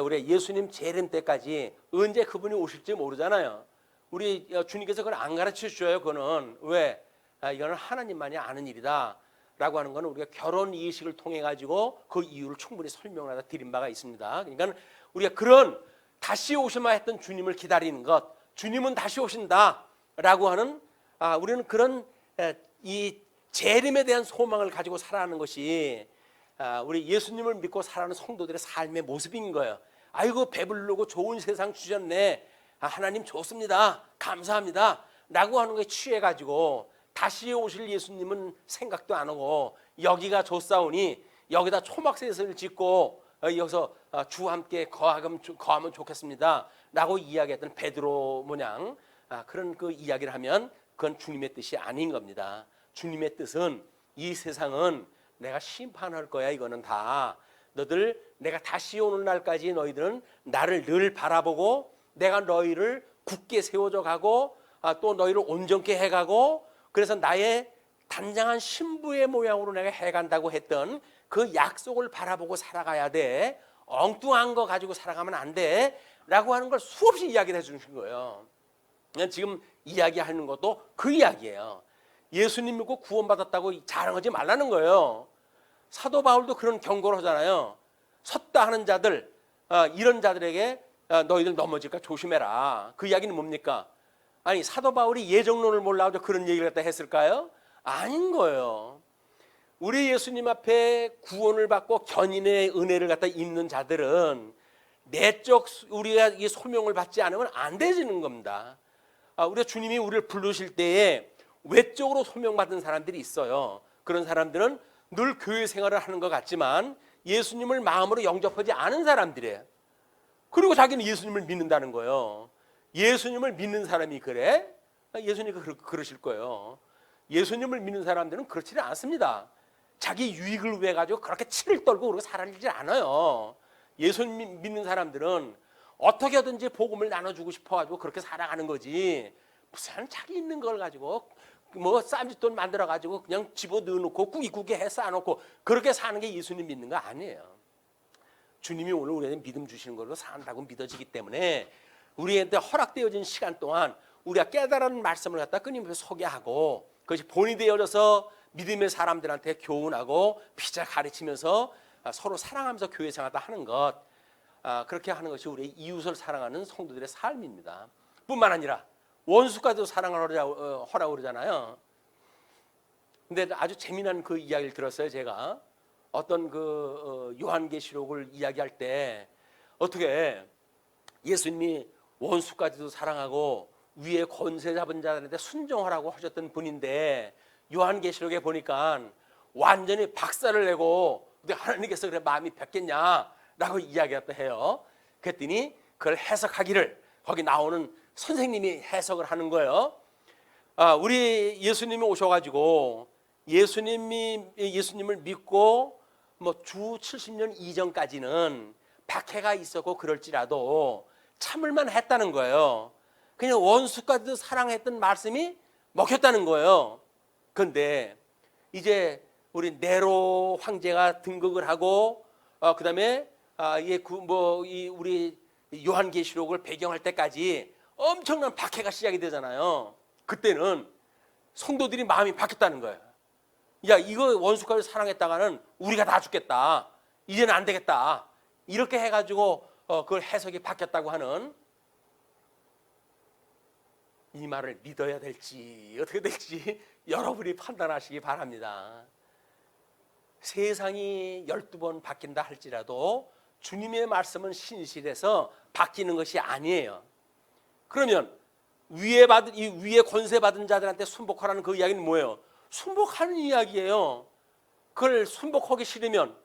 [SPEAKER 1] 우리 예수님 재림 때까지 언제 그분이 오실지 모르잖아요. 우리 주님께서 그걸 안 가르쳐 주셔요. 그거는 왜? 이거는 하나님만이 아는 일이다 라고 하는 것은 우리가 결혼 이식을 통해 가지고 그 이유를 충분히 설명을 하다 드린 바가 있습니다. 그러니까 우리가 그런 다시 오셔야 했던 주님을 기다리는 것, 주님은 다시 오신다 라고 하는 우리는 그런 이 재림에 대한 소망을 가지고 살아가는 것이 우리 예수님을 믿고 살아가는 성도들의 삶의 모습인 거예요. 아이고 배부르고 좋은 세상 주셨네, 하나님 좋습니다, 감사합니다 라고 하는 거에 취해가지고 다시 오실 예수님은 생각도 안 하고 여기가 좋사오니 여기다 초막셋을 짓고 여기서 주와 함께 거하면 좋겠습니다 라고 이야기했던 베드로 모양 그런 그 이야기를 하면 그건 주님의 뜻이 아닌 겁니다. 주님의 뜻은 이 세상은 내가 심판할 거야. 이거는 다 너들 내가 다시 오는 날까지 너희들은 나를 늘 바라보고 내가 너희를 굳게 세워져 가고 또 너희를 온전케 해가고, 그래서 나의 단장한 신부의 모양으로 내가 해간다고 했던 그 약속을 바라보고 살아가야 돼. 엉뚱한 거 가지고 살아가면 안 돼 라고 하는 걸 수없이 이야기를 해주는 거예요. 지금 이야기하는 것도 그 이야기예요. 예수님 믿고 구원받았다고 자랑하지 말라는 거예요. 사도 바울도 그런 경고를 하잖아요. 섰다 하는 자들, 이런 자들에게 너희들 넘어질까 조심해라. 그 이야기는 뭡니까? 아니 사도 바울이 예정론을 몰라서 그런 얘기를 갖다 했을까요? 아닌 거예요. 우리 예수님 앞에 구원을 받고 견인의 은혜를 갖다 입는 자들은 내적 우리가 이 소명을 받지 않으면 안 되지는 겁니다. 우리 주님이 우리를 부르실 때에 외적으로 소명받은 사람들이 있어요. 그런 사람들은 늘 교회 생활을 하는 것 같지만 예수님을 마음으로 영접하지 않은 사람들이에요. 그리고 자기는 예수님을 믿는다는 거예요. 예수님을 믿는 사람이 그래? 예수님이 그러실 거예요. 예수님을 믿는 사람들은 그렇지는 않습니다. 자기 유익을 위해 가지고 그렇게 치를 떨고 그러고 살아가지 않아요. 예수님 믿는 사람들은 어떻게든지 복음을 나눠주고 싶어가지고 그렇게 살아가는 거지, 무슨 자기 있는 걸 가지고 뭐 쌈짓돈 만들어 가지고 그냥 집어 넣어놓고 꾸기꾸기 해 쌓아놓고 그렇게 사는 게 예수님 믿는 거 아니에요. 주님이 오늘 우리한테 믿음 주시는 걸로 산다고 믿어지기 때문에 우리한테 허락되어진 시간 동안 우리가 깨달은 말씀을 갖다 끊임없이 소개하고 그것이 본이 되어져서 믿음의 사람들한테 교훈하고 피자 가르치면서 서로 사랑하면서 교회 생활을 하는 것, 그렇게 하는 것이 우리의 이웃을 사랑하는 성도들의 삶입니다. 뿐만 아니라 원수까지도 사랑을 하라고 그러잖아요. 근데 아주 재미난 그 이야기를 들었어요. 제가 어떤 그 요한계시록을 이야기할 때 어떻게 예수님이 원수까지도 사랑하고 위에 권세 잡은 자들한테 순종하라고 하셨던 분인데 요한계시록에 보니까 완전히 박살을 내고 하나님께서 그래 마음이 뺏겠냐라고 이야기했다 해요. 그랬더니 그걸 해석하기를 거기 나오는 선생님이 해석을 하는 거예요. 우리 예수님이 오셔가지고 예수님을 믿고 뭐 주 70년 이전까지는 박해가 있었고 그럴지라도 참을만 했다는 거예요. 그냥 원수까지도 사랑했던 말씀이 먹혔다는 거예요. 그런데 이제 우리 네로 황제가 등극을 하고 그다음에 우리 요한계시록을 배경할 때까지 엄청난 박해가 시작이 되잖아요. 그때는 성도들이 마음이 바뀌었다는 거예요. 야, 이거 원수까지 사랑했다가는 우리가 다 죽겠다. 이제는 안 되겠다. 이렇게 해가지고 그걸 해석이 바뀌었다고 하는, 이 말을 믿어야 될지 어떻게 될지 여러분이 판단하시기 바랍니다. 세상이 12번 바뀐다 할지라도 주님의 말씀은 신실해서 바뀌는 것이 아니에요. 그러면 위에 권세 받은 자들한테 순복하라는 그 이야기는 뭐예요? 순복하는 이야기예요. 그걸 순복하기 싫으면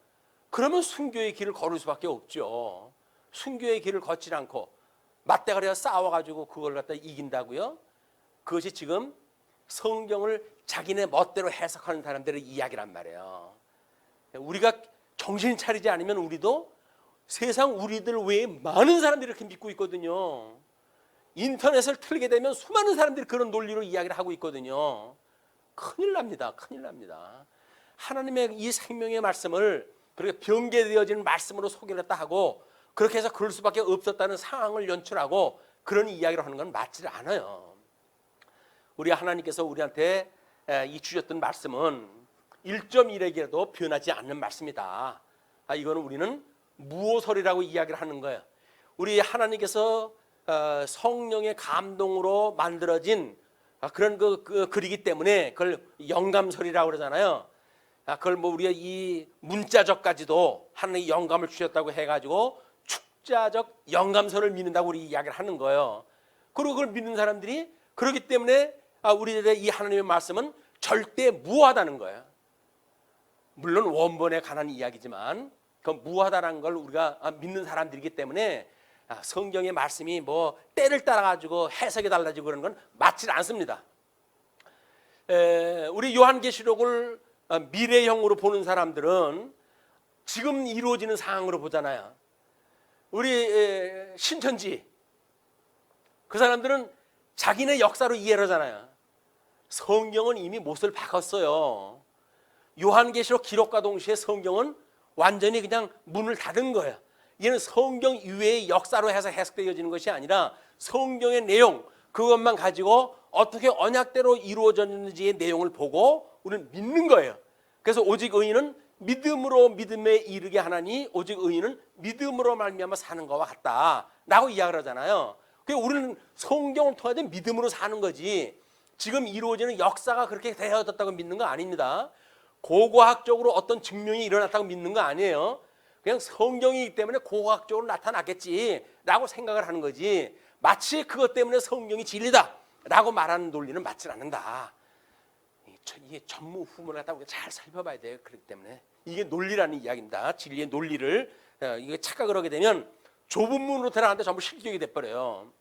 [SPEAKER 1] 그러면 순교의 길을 걸을 수밖에 없죠. 순교의 길을 걷지 않고 맞대가리가 싸워가지고 그걸 갖다 이긴다고요? 그것이 지금 성경을 자기네 멋대로 해석하는 사람들의 이야기란 말이에요. 우리가 정신 차리지 않으면 우리도 세상 우리들 외에 많은 사람들이 이렇게 믿고 있거든요. 인터넷을 틀게 되면 수많은 사람들이 그런 논리로 이야기를 하고 있거든요. 큰일 납니다. 큰일 납니다. 하나님의 이 생명의 말씀을 그렇게 변개되어진 말씀으로 소개를 했다 하고 그렇게 해서 그럴 수밖에 없었다는 상황을 연출하고 그런 이야기를 하는 건 맞지 않아요. 우리 하나님께서 우리한테 이 주셨던 말씀은 1.1에게도 변하지 않는 말씀이다. 이거는 우리는 무오설이라고 이야기를 하는 거예요. 우리 하나님께서 성령의 감동으로 만들어진 그런 글이기 때문에 그걸 영감설이라고 그러잖아요. 그걸 뭐 우리가 이 문자적까지도 하나님의 영감을 주셨다고 해가지고 축자적 영감설을 믿는다고 우리 이야기를 하는 거예요. 그리고 그걸 믿는 사람들이 그렇기 때문에 우리들의 이 하나님의 말씀은 절대 무하다는 거예요. 물론 원본에 관한 이야기지만 그 무하다는 걸 우리가 믿는 사람들이기 때문에 성경의 말씀이 뭐 때를 따라 가지고 해석이 달라지고 그런 건 맞지 않습니다. 우리 요한계시록을 미래형으로 보는 사람들은 지금 이루어지는 상황으로 보잖아요. 우리 신천지 그 사람들은 자기네 역사로 이해를 하잖아요. 성경은 이미 못을 박았어요. 요한계시록 기록과 동시에 성경은 완전히 그냥 문을 닫은 거예요. 이는 성경 이외의 역사로 해서 해석되어지는 것이 아니라 성경의 내용 그것만 가지고 어떻게 언약대로 이루어졌는지의 내용을 보고 우리는 믿는 거예요. 그래서 오직 의인은 믿음으로 믿음에 이르게 하나니 오직 의인은 믿음으로 말미암아 사는 것과 같다라고 이야기를 하잖아요. 그러니까 우리는 성경을 통해서 믿음으로 사는 거지 지금 이루어지는 역사가 그렇게 되어졌다고 믿는 거 아닙니다. 고고학적으로 어떤 증명이 일어났다고 믿는 거 아니에요. 그냥 성경이기 때문에 고고학적으로 나타났겠지라고 생각을 하는 거지 마치 그것 때문에 성경이 진리다라고 말하는 논리는 맞지 않는다. 이게 전무후무를 갖다 우리가 잘 살펴봐야 돼요. 그렇기 때문에 이게 논리라는 이야기입니다. 진리의 논리를 이게 착각을 하게 되면 좁은 문으로 들어가는데 전부 실격이 돼버려요.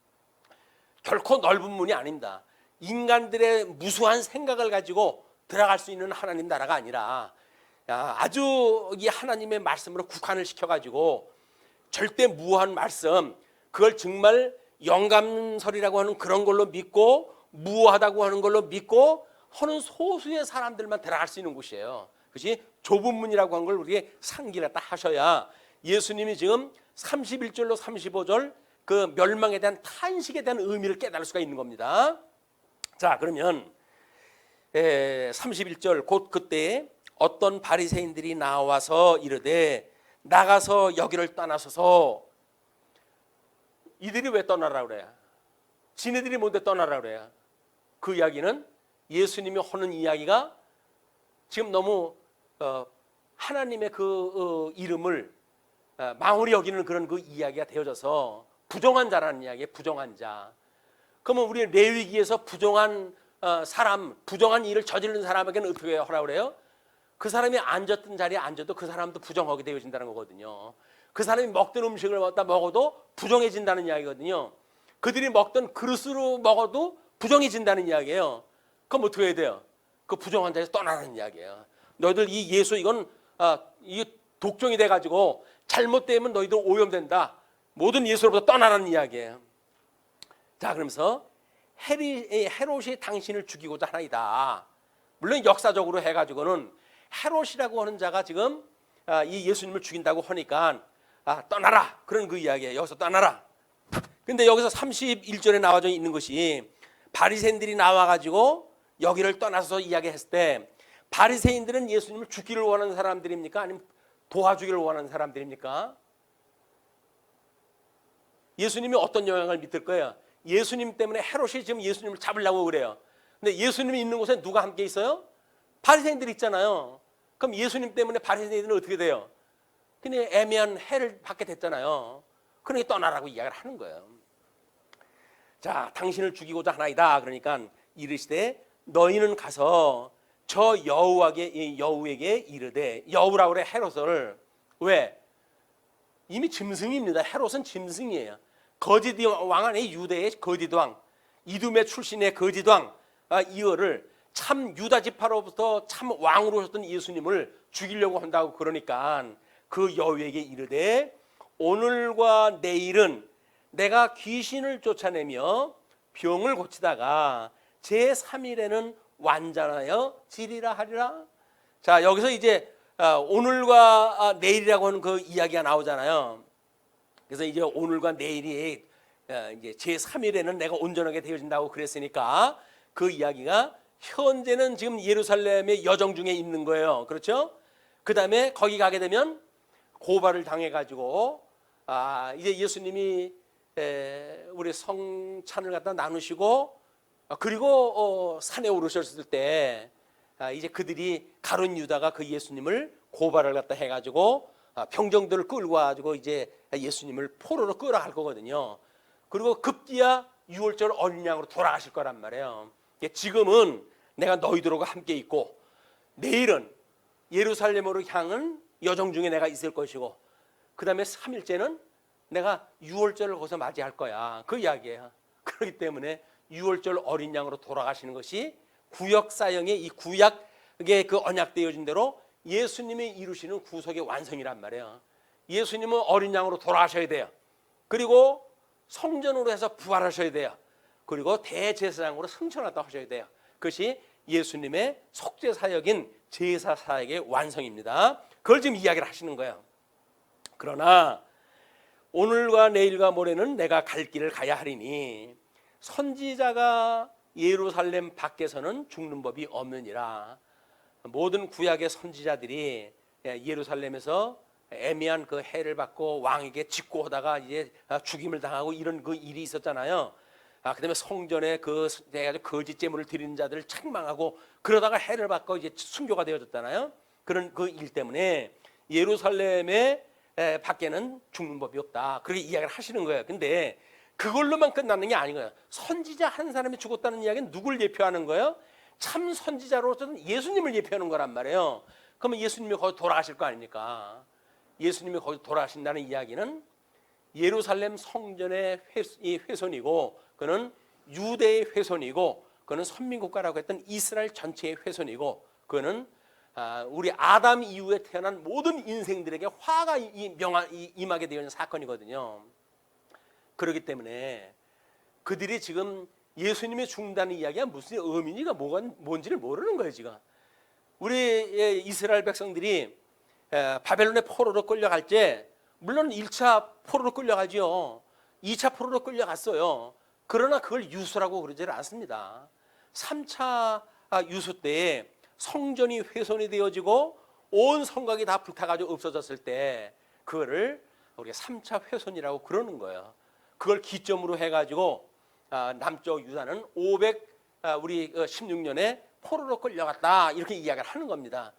[SPEAKER 1] 결코 넓은 문이 아닙니다. 인간들의 무수한 생각을 가지고 들어갈 수 있는 하나님 나라가 아니라 아주 이 하나님의 말씀으로 국한을 시켜가지고 절대 무한 말씀 그걸 정말 영감설이라고 하는 그런 걸로 믿고 무하다고 하는 걸로 믿고 하는 소수의 사람들만 들어갈 수 있는 곳이에요. 그것이 좁은 문이라고 한 걸 우리가 상기를 다 하셔야 예수님이 지금 31절로 35절 그 멸망에 대한 탄식에 대한 의미를 깨달을 수가 있는 겁니다. 자, 그러면 31절 곧 그때 어떤 바리새인들이 나와서 이르되 나가서 여기를 떠나소서. 이들이 왜 떠나라 그래요? 지네들이 뭔데 떠나라 그래요? 그 이야기는 예수님이 하는 이야기가 지금 너무 하나님의 그 이름을 망홀히 여기는 그런 그 이야기가 되어져서 부정한 자라는 이야기예요. 부정한 자. 그러면 우리 레위기에서 부정한 사람, 부정한 일을 저지른 사람에게는 어떻게 하라고 그래요? 그 사람이 앉았던 자리에 앉아도 그 사람도 부정하게 되어진다는 거거든요. 그 사람이 먹던 음식을 먹어도 부정해진다는 이야기거든요. 그들이 먹던 그릇으로 먹어도 부정해진다는 이야기예요. 그럼 어떻게 해야 돼요? 그 부정한 자에서 떠나라는 이야기예요. 너희들 이 예수 이건 이게 독종이 돼가지고 잘못되면 너희들 오염된다. 모든 예수로부터 떠나라는 이야기예요. 자, 그러면서 헤롯이 당신을 죽이고자 하나이다. 물론 역사적으로 해가지고는 헤롯이라고 하는 자가 지금 이 예수님을 죽인다고 하니까 떠나라. 그런 그 이야기예요. 여기서 떠나라. 근데 여기서 31절에 나와져 있는 것이 바리새인들이 나와가지고 여기를 떠나서 이야기했을 때 바리새인들은 예수님을 죽기를 원하는 사람들입니까? 아니면 도와주기를 원하는 사람들입니까? 예수님이 어떤 영향을 미칠 거예요? 예수님 때문에 헤롯이 지금 예수님을 잡으려고 그래요. 근데 예수님이 있는 곳에 누가 함께 있어요? 바리새인들이 있잖아요. 그럼 예수님 때문에 바리새인들은 어떻게 돼요? 그냥 애매한 해를 받게 됐잖아요. 그러니 떠나라고 이야기를 하는 거예요. 자, 당신을 죽이고자 하나이다. 그러니까 이르시되 너희는 가서 저 여우에게 이르되, 여우라고 그래 헤롯을. 왜? 이미 짐승입니다. 헤롯은 짐승이에요. 거짓 왕 안에 유대의 거짓 왕, 이두메 출신의 거짓 왕 이어를 참 유다 지파로부터 참 왕으로 오셨던 예수님을 죽이려고 한다고. 그러니까 그 여우에게 이르되 오늘과 내일은 내가 귀신을 쫓아내며 병을 고치다가 제3일에는 완전하여 지리라 하리라. 자, 여기서 이제 오늘과 내일이라고 하는 그 이야기가 나오잖아요. 그래서 이제 오늘과 내일이 이제 제3일에는 내가 온전하게 되어진다고 그랬으니까 그 이야기가 현재는 지금 예루살렘의 여정 중에 있는 거예요. 그렇죠? 그 다음에 거기 가게 되면 고발을 당해가지고 이제 예수님이 우리 성찬을 갖다 나누시고 그리고 산에 오르셨을 때 이제 그들이 가룟 유다가 그 예수님을 고발을 갖다 해가지고 병정들을 끌고 와가지고 이제 예수님을 포로로 끌어갈 거거든요. 그리고 급기야 6월절 어린 양으로 돌아가실 거란 말이에요. 지금은 내가 너희들과 함께 있고 내일은 예루살렘으로 향은 여정 중에 내가 있을 것이고 그 다음에 3일째는 내가 6월절을 거기서 맞이할 거야. 그 이야기예요. 그렇기 때문에 6월절 어린 양으로 돌아가시는 것이 구약 사형의 이 구약의 그 언약되어진 대로 예수님이 이루시는 구속의 완성이란 말이에요. 예수님은 어린 양으로 돌아가셔야 돼요. 그리고 성전으로 해서 부활하셔야 돼요. 그리고 대제사장으로 승천하다 하셔야 돼요. 그것이 예수님의 속죄 사역인 제사 사역의 완성입니다. 그걸 지금 이야기를 하시는 거예요. 그러나 오늘과 내일과 모레는 내가 갈 길을 가야 하리니 선지자가 예루살렘 밖에서는 죽는 법이 없느니라. 모든 구약의 선지자들이 예루살렘에서 애매한 그 해를 받고 왕에게 직고하다가 이제 죽임을 당하고 이런 그 일이 있었잖아요. 그다음에 성전에 그 거짓 제물을 드리는 자들을 책망하고 그러다가 해를 받고 이제 순교가 되어졌잖아요. 그런 그 일 때문에 예루살렘의 밖에는 죽는 법이 없다. 그렇게 이야기를 하시는 거예요. 근데 그걸로만 끝나는 게 아닌 거예요. 선지자 한 사람이 죽었다는 이야기는 누굴 예표하는 거예요? 참 선지자로서는 예수님을 예표하는 거란 말이에요. 그러면 예수님이 거기 돌아가실 거 아닙니까? 예수님이 거기 돌아가신다는 이야기는 예루살렘 성전의 훼손이고 그는 유대의 훼손이고 그는 선민국가라고 했던 이스라엘 전체의 훼손이고 그는 우리 아담 이후에 태어난 모든 인생들에게 화가 임하게 되어 있는 사건이거든요. 그렇기 때문에 그들이 지금 예수님이 죽는다는 이야기가 무슨 의미가 뭔지를 모르는 거예요 지금. 우리 이스라엘 백성들이 바벨론의 포로로 끌려갈 때 물론 1차 포로로 끌려가죠. 2차 포로로 끌려갔어요. 그러나 그걸 유수라고 그러지 않습니다. 3차 유수 때에 성전이 훼손이 되어지고 온 성곽이 다 불타가지고 없어졌을 때 그거를 우리가 3차 훼손이라고 그러는 거예요. 그걸 기점으로 해가지고 남쪽 유다는 516년에 포로로 끌려갔다 이렇게 이야기를 하는 겁니다.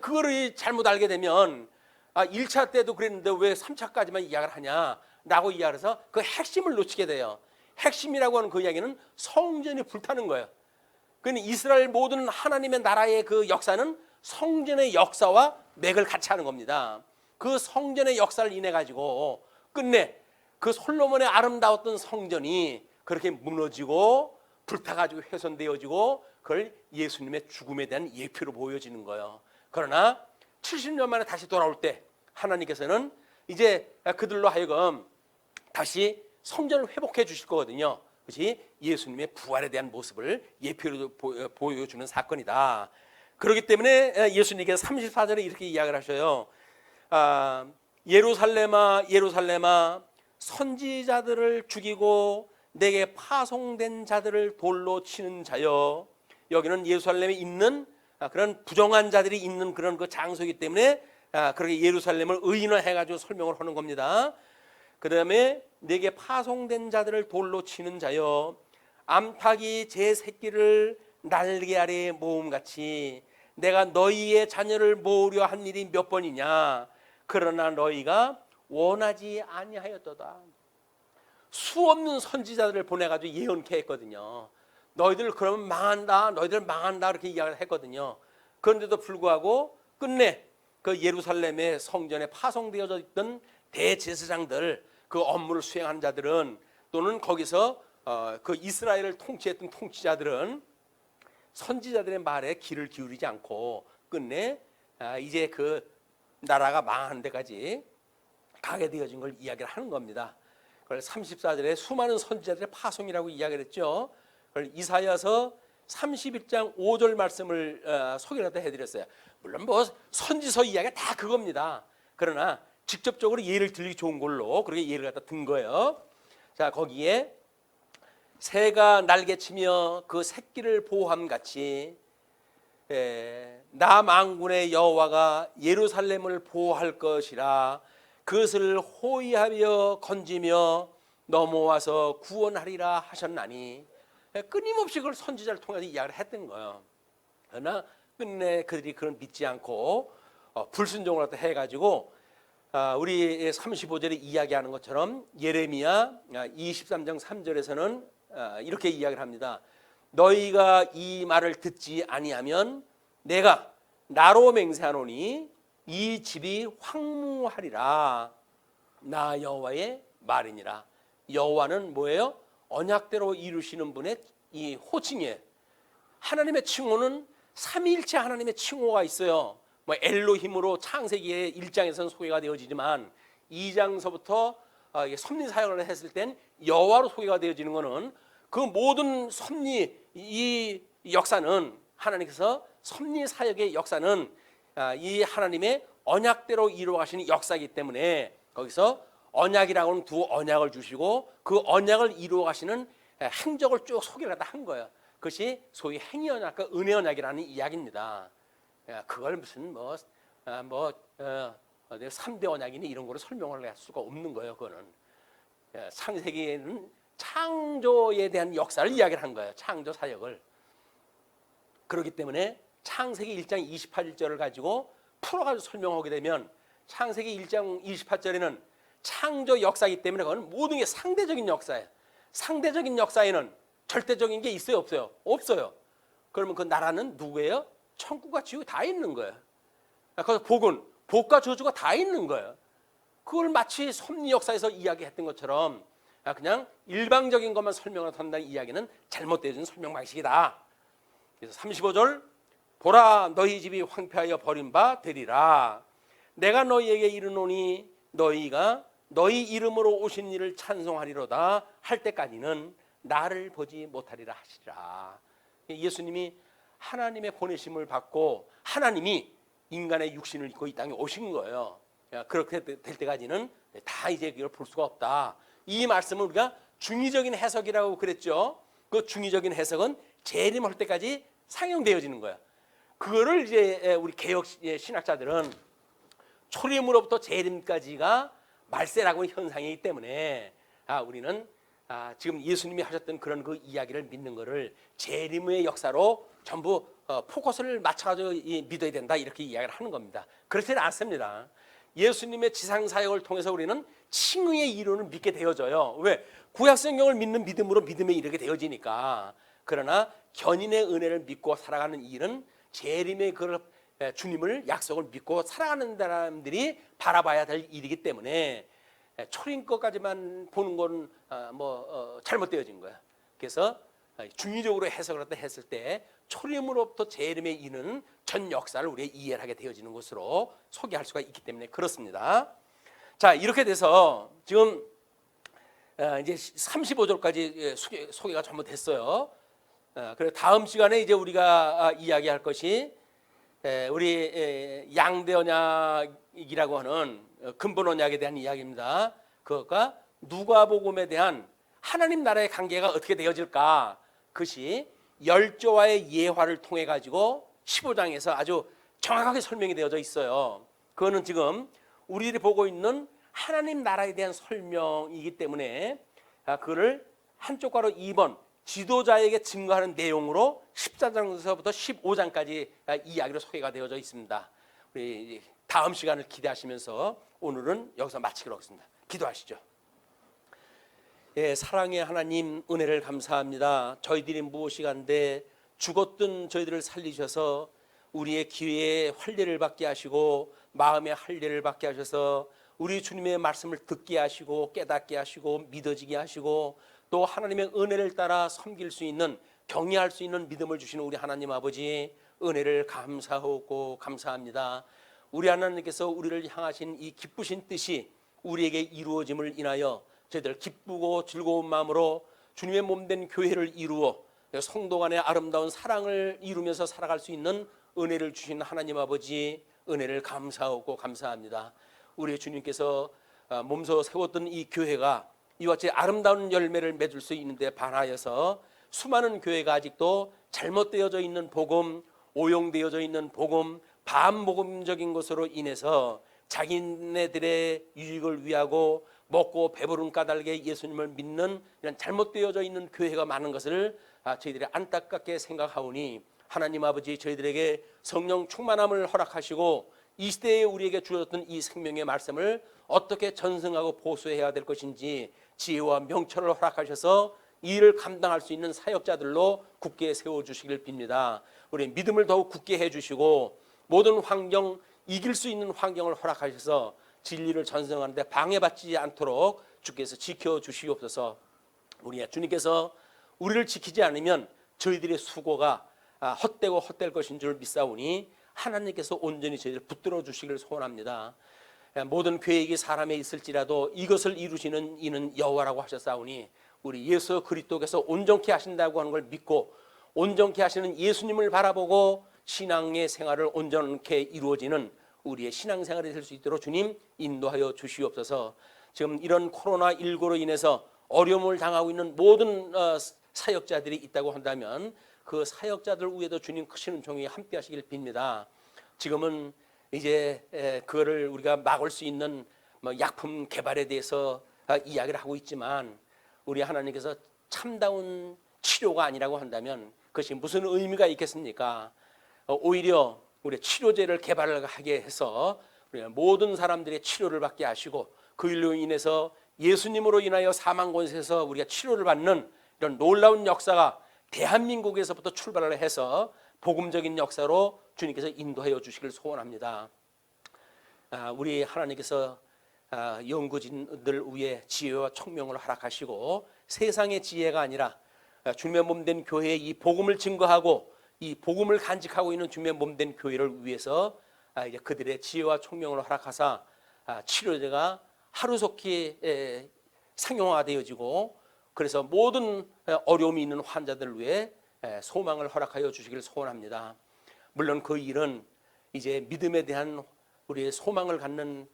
[SPEAKER 1] 그거를 잘못 알게 되면 1차 때도 그랬는데 왜 3차까지만 이야기를 하냐라고 이야기해서 그 핵심을 놓치게 돼요. 핵심이라고 하는 그 이야기는 성전이 불타는 거예요. 그러니까 이스라엘 모든 하나님의 나라의 그 역사는 성전의 역사와 맥을 같이 하는 겁니다. 그 성전의 역사를 인해 가지고 끝내 그 솔로몬의 아름다웠던 성전이 그렇게 무너지고 불타가지고 훼손되어지고 그걸 예수님의 죽음에 대한 예표로 보여지는 거예요. 그러나 70년 만에 다시 돌아올 때 하나님께서는 이제 그들로 하여금 다시 성전을 회복해 주실 거거든요. 그것이 예수님의 부활에 대한 모습을 예표로 보여주는 사건이다. 그렇기 때문에 예수님께서 34절에 이렇게 이야기를 하셔요. 예루살렘아 예루살렘아 선지자들을 죽이고 내게 파송된 자들을 돌로 치는 자여. 여기는 예루살렘에 있는 그런 부정한 자들이 있는 그런 그 장소이기 때문에 그렇게 예루살렘을 의인화해가지고 설명을 하는 겁니다. 그 다음에 내게 파송된 자들을 돌로 치는 자여 암탉이 제 새끼를 날개 아래에 모음같이 내가 너희의 자녀를 모으려 한 일이 몇 번이냐. 그러나 너희가 원하지 아니하였도다. 수없는 선지자들을 보내가지고 예언케 했거든요. 너희들 그러면 망한다, 너희들 망한다 이렇게 이야기를 했거든요. 그런데도 불구하고 끝내 그 예루살렘의 성전에 파송되어져 있던 대제사장들, 그 업무를 수행하는 자들은 또는 거기서 그 이스라엘을 통치했던 통치자들은 선지자들의 말에 귀를 기울이지 않고 끝내 이제 그 나라가 망하는 데까지 가게 되어진 걸 이야기를 하는 겁니다. 그걸 34절에 수많은 선지자들의 파송이라고 이야기를 했죠. 그걸 이사야서 31장 5절 말씀을 소개를 해드렸어요. 물론 뭐 선지서 이야기가 다 그겁니다. 그러나 직접적으로 예를 들기 좋은 걸로 그렇게 예를 갖다 든 거예요. 자, 거기에 새가 날개치며 그 새끼를 보호함같이 나 만군의 여호와가 예루살렘을 보호할 것이라. 그것을 호위하며 건지며 넘어와서 구원하리라 하셨나니. 끊임없이 그걸 선지자를 통해서 이야기를 했던 거예요. 그러나 끝내 그들이 그걸 믿지 않고 불순종을 해가지고 우리 35절에 이야기하는 것처럼 예레미야 23장 3절에서는 이렇게 이야기를 합니다. 너희가 이 말을 듣지 아니하면 내가 나로 맹세하노니 이 집이 황무하리라. 나 여호와의 말이니라. 여호와는 뭐예요? 언약대로 이루시는 분의 이 호칭이에요. 하나님의 칭호는 삼위일체 하나님의 칭호가 있어요. 뭐 엘로힘으로 창세기의 1장에서는 소개가 되어지지만 2장서부터 섭리 사역을 했을 땐 여호와로 소개가 되어지는 것은 그 모든 섭리 이 역사는 하나님께서 섭리 사역의 역사는 이 하나님의 언약대로 이루어가시는 역사이기 때문에 거기서 언약이라고 하는 두 언약을 주시고 그 언약을 이루어가시는 행적을 쭉 소개를 한 거예요. 그것이 소위 행위 언약과 은혜 언약이라는 이야기입니다. 그걸 무슨 3대 언약이니 이런 거로 설명을 할 수가 없는 거예요. 그거는 창세기에는 창조에 대한 역사를 이야기를 한 거예요. 창조 사역을. 그렇기 때문에 창세기 1장 28절을 가지고 풀어가지고 설명하게 되면 창세기 1장 28절에는 창조 역사이기 때문에 그건 모든 게 상대적인 역사예요. 상대적인 역사에는 절대적인 게 있어요, 없어요? 없어요. 그러면 그 나라는 누구예요? 천국과 지옥이 다 있는 거예요. 그래서 복은 복과 저주가 다 있는 거예요. 그걸 마치 섭리 역사에서 이야기했던 것처럼 그냥 일방적인 것만 설명을 한다는 이야기는 잘못되어진 설명 방식이다. 그래서 35절 보라 너희 집이 황폐하여 버린 바 되리라. 내가 너희에게 이르노니 너희가 너희 이름으로 오신 이를 찬송하리로다 할 때까지는 나를 보지 못하리라 하시라. 예수님이 하나님의 보내심을 받고 하나님이 인간의 육신을 입고 이 땅에 오신 거예요. 그렇게 될 때까지는 다 이제 그걸 볼 수가 없다. 이 말씀을 우리가 중의적인 해석이라고 그랬죠. 그 중의적인 해석은 재림할 때까지 상용되어지는 거야. 그거를 이제 우리 개혁 신학자들은 초림으로부터 재림까지가 말세라고 하는 현상이기 때문에 우리는 지금 예수님이 하셨던 그런 그 이야기를 믿는 거를 재림의 역사로 전부 포커스를 맞춰가지고 믿어야 된다 이렇게 이야기를 하는 겁니다. 그렇지는 않습니다. 예수님의 지상 사역을 통해서 우리는 칭의의 이론을 믿게 되어져요. 왜? 구약 성경을 믿는 믿음으로 믿음에 이르게 되어지니까. 그러나 견인의 은혜를 믿고 살아가는 일은 재림의 그 주님을 약속을 믿고 살아가는 사람들이 바라봐야 될 일이기 때문에 초림 것까지만 보는 건 잘못되어진 거야. 그래서 중의적으로 해석을 했을 때 초림으로부터 재림에 이르는 전 역사를 우리가 이해를 하게 되어지는 것으로 소개할 수가 있기 때문에 그렇습니다. 자, 이렇게 돼서 지금 이제 35절까지 소개가 전부 됐어요. 그래서 다음 시간에 이제 우리가 이야기할 것이 우리 양대 언약이라고 하는 근본 언약에 대한 이야기입니다. 그것과 누가복음에 대한 하나님 나라의 관계가 어떻게 되어질까? 그것이 열조와의 예화를 통해 가지고 15장에서 아주 정확하게 설명이 되어져 있어요. 그거는 지금 우리들이 보고 있는 하나님 나라에 대한 설명이기 때문에 그거를 한쪽가로 2번 지도자에게 증거하는 내용으로 14장에서부터 15장까지 이야기로 소개가 되어져 있습니다. 우리 다음 시간을 기대하시면서 오늘은 여기서 마치기로 하겠습니다. 기도하시죠. 예, 사랑의 하나님 은혜를 감사합니다. 저희들이 무엇이간데 죽었던 저희들을 살리셔서 우리의 기회에 활례를 받게 하시고 마음의 할례를 받게 하셔서 우리 주님의 말씀을 듣게 하시고 깨닫게 하시고 믿어지게 하시고 또 하나님의 은혜를 따라 섬길 수 있는 경외할 수 있는 믿음을 주시는 우리 하나님 아버지 은혜를 감사하고 감사합니다. 우리 하나님께서 우리를 향하신 이 기쁘신 뜻이 우리에게 이루어짐을 인하여 저희들 기쁘고 즐거운 마음으로 주님의 몸된 교회를 이루어 성도 간의 아름다운 사랑을 이루면서 살아갈 수 있는 은혜를 주신 하나님 아버지 은혜를 감사하고 감사합니다. 우리 주님께서 몸소 세웠던 이 교회가 이와 같이 아름다운 열매를 맺을 수 있는데 반하여서 수많은 교회가 아직도 잘못되어져 있는 복음, 오용되어져 있는 복음, 반복음적인 것으로 인해서 자기네들의 유익을 위하고 먹고 배부른 까닭에 예수님을 믿는 이런 잘못되어져 있는 교회가 많은 것을 저희들이 안타깝게 생각하오니 하나님 아버지 저희들에게 성령 충만함을 허락하시고 이 시대에 우리에게 주셨던 이 생명의 말씀을 어떻게 전승하고 보수해야 될 것인지 지혜와 명철을 허락하셔서 이 일을 감당할 수 있는 사역자들로 굳게 세워주시길 빕니다. 우리 믿음을 더욱 굳게 해주시고 모든 환경 이길 수 있는 환경을 허락하셔서 진리를 전승하는데 방해받지 않도록 주께서 지켜주시옵소서. 우리 주님께서 우리를 지키지 않으면 저희들의 수고가 헛되고 헛될 것인 줄 믿사오니 하나님께서 온전히 저희를 붙들어 주시기를 소원합니다. 모든 계획이 사람에 있을지라도 이것을 이루시는 이는 여호와라고 하셨사오니 우리 예수 그리스도께서 온전케 하신다고 하는 걸 믿고 온전케 하시는 예수님을 바라보고 신앙의 생활을 온전케 이루어지는 우리의 신앙생활이 될 수 있도록 주님 인도하여 주시옵소서. 지금 이런 코로나19로 인해서 어려움을 당하고 있는 모든 사역자들이 있다고 한다면 그 사역자들 위에도 주님 크신 은총이 함께 하시길 빕니다. 지금은 이제 그거를 우리가 막을 수 있는 약품 개발에 대해서 이야기를 하고 있지만 우리 하나님께서 참다운 치료가 아니라고 한다면 그것이 무슨 의미가 있겠습니까? 오히려 우리 치료제를 개발을 하게 해서 모든 사람들의 치료를 받게 하시고 그 일로 인해서 예수님으로 인하여 사망 권세에서 우리가 치료를 받는 이런 놀라운 역사가 대한민국에서부터 출발을 해서 복음적인 역사로 주님께서 인도하여 주시길 소원합니다. 우리 하나님께서 연구진들 위에 지혜와 총명을 허락하시고 세상의 지혜가 아니라 주님의 몸된 교회의 이 복음을 증거하고 이 복음을 간직하고 있는 주님의 몸된 교회를 위해서 이제 그들의 지혜와 총명을 허락하사 치료제가 하루속히 상용화되어지고 그래서 모든 어려움이 있는 환자들을 위해 소망을 허락하여 주시길 소원합니다. 물론 그 일은 이제 믿음에 대한 우리의 소망을 갖는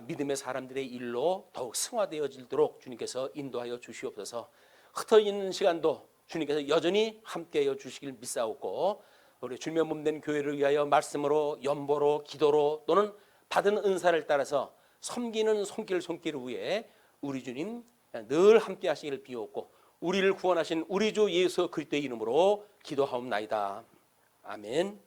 [SPEAKER 1] 믿음의 사람들의 일로 더욱 승화되어지도록 주님께서 인도하여 주시옵소서. 흩어있는 시간도 주님께서 여전히 함께하여 주시길 믿사옵고, 우리 주님의 몸된 교회를 위하여 말씀으로, 연보로, 기도로 또는 받은 은사를 따라서 섬기는 손길을 위해 우리 주님 늘 함께 하시기를 비옵고, 우리를 구원하신 우리 주 예수 그리스도의 이름으로 기도하옵나이다. 아멘.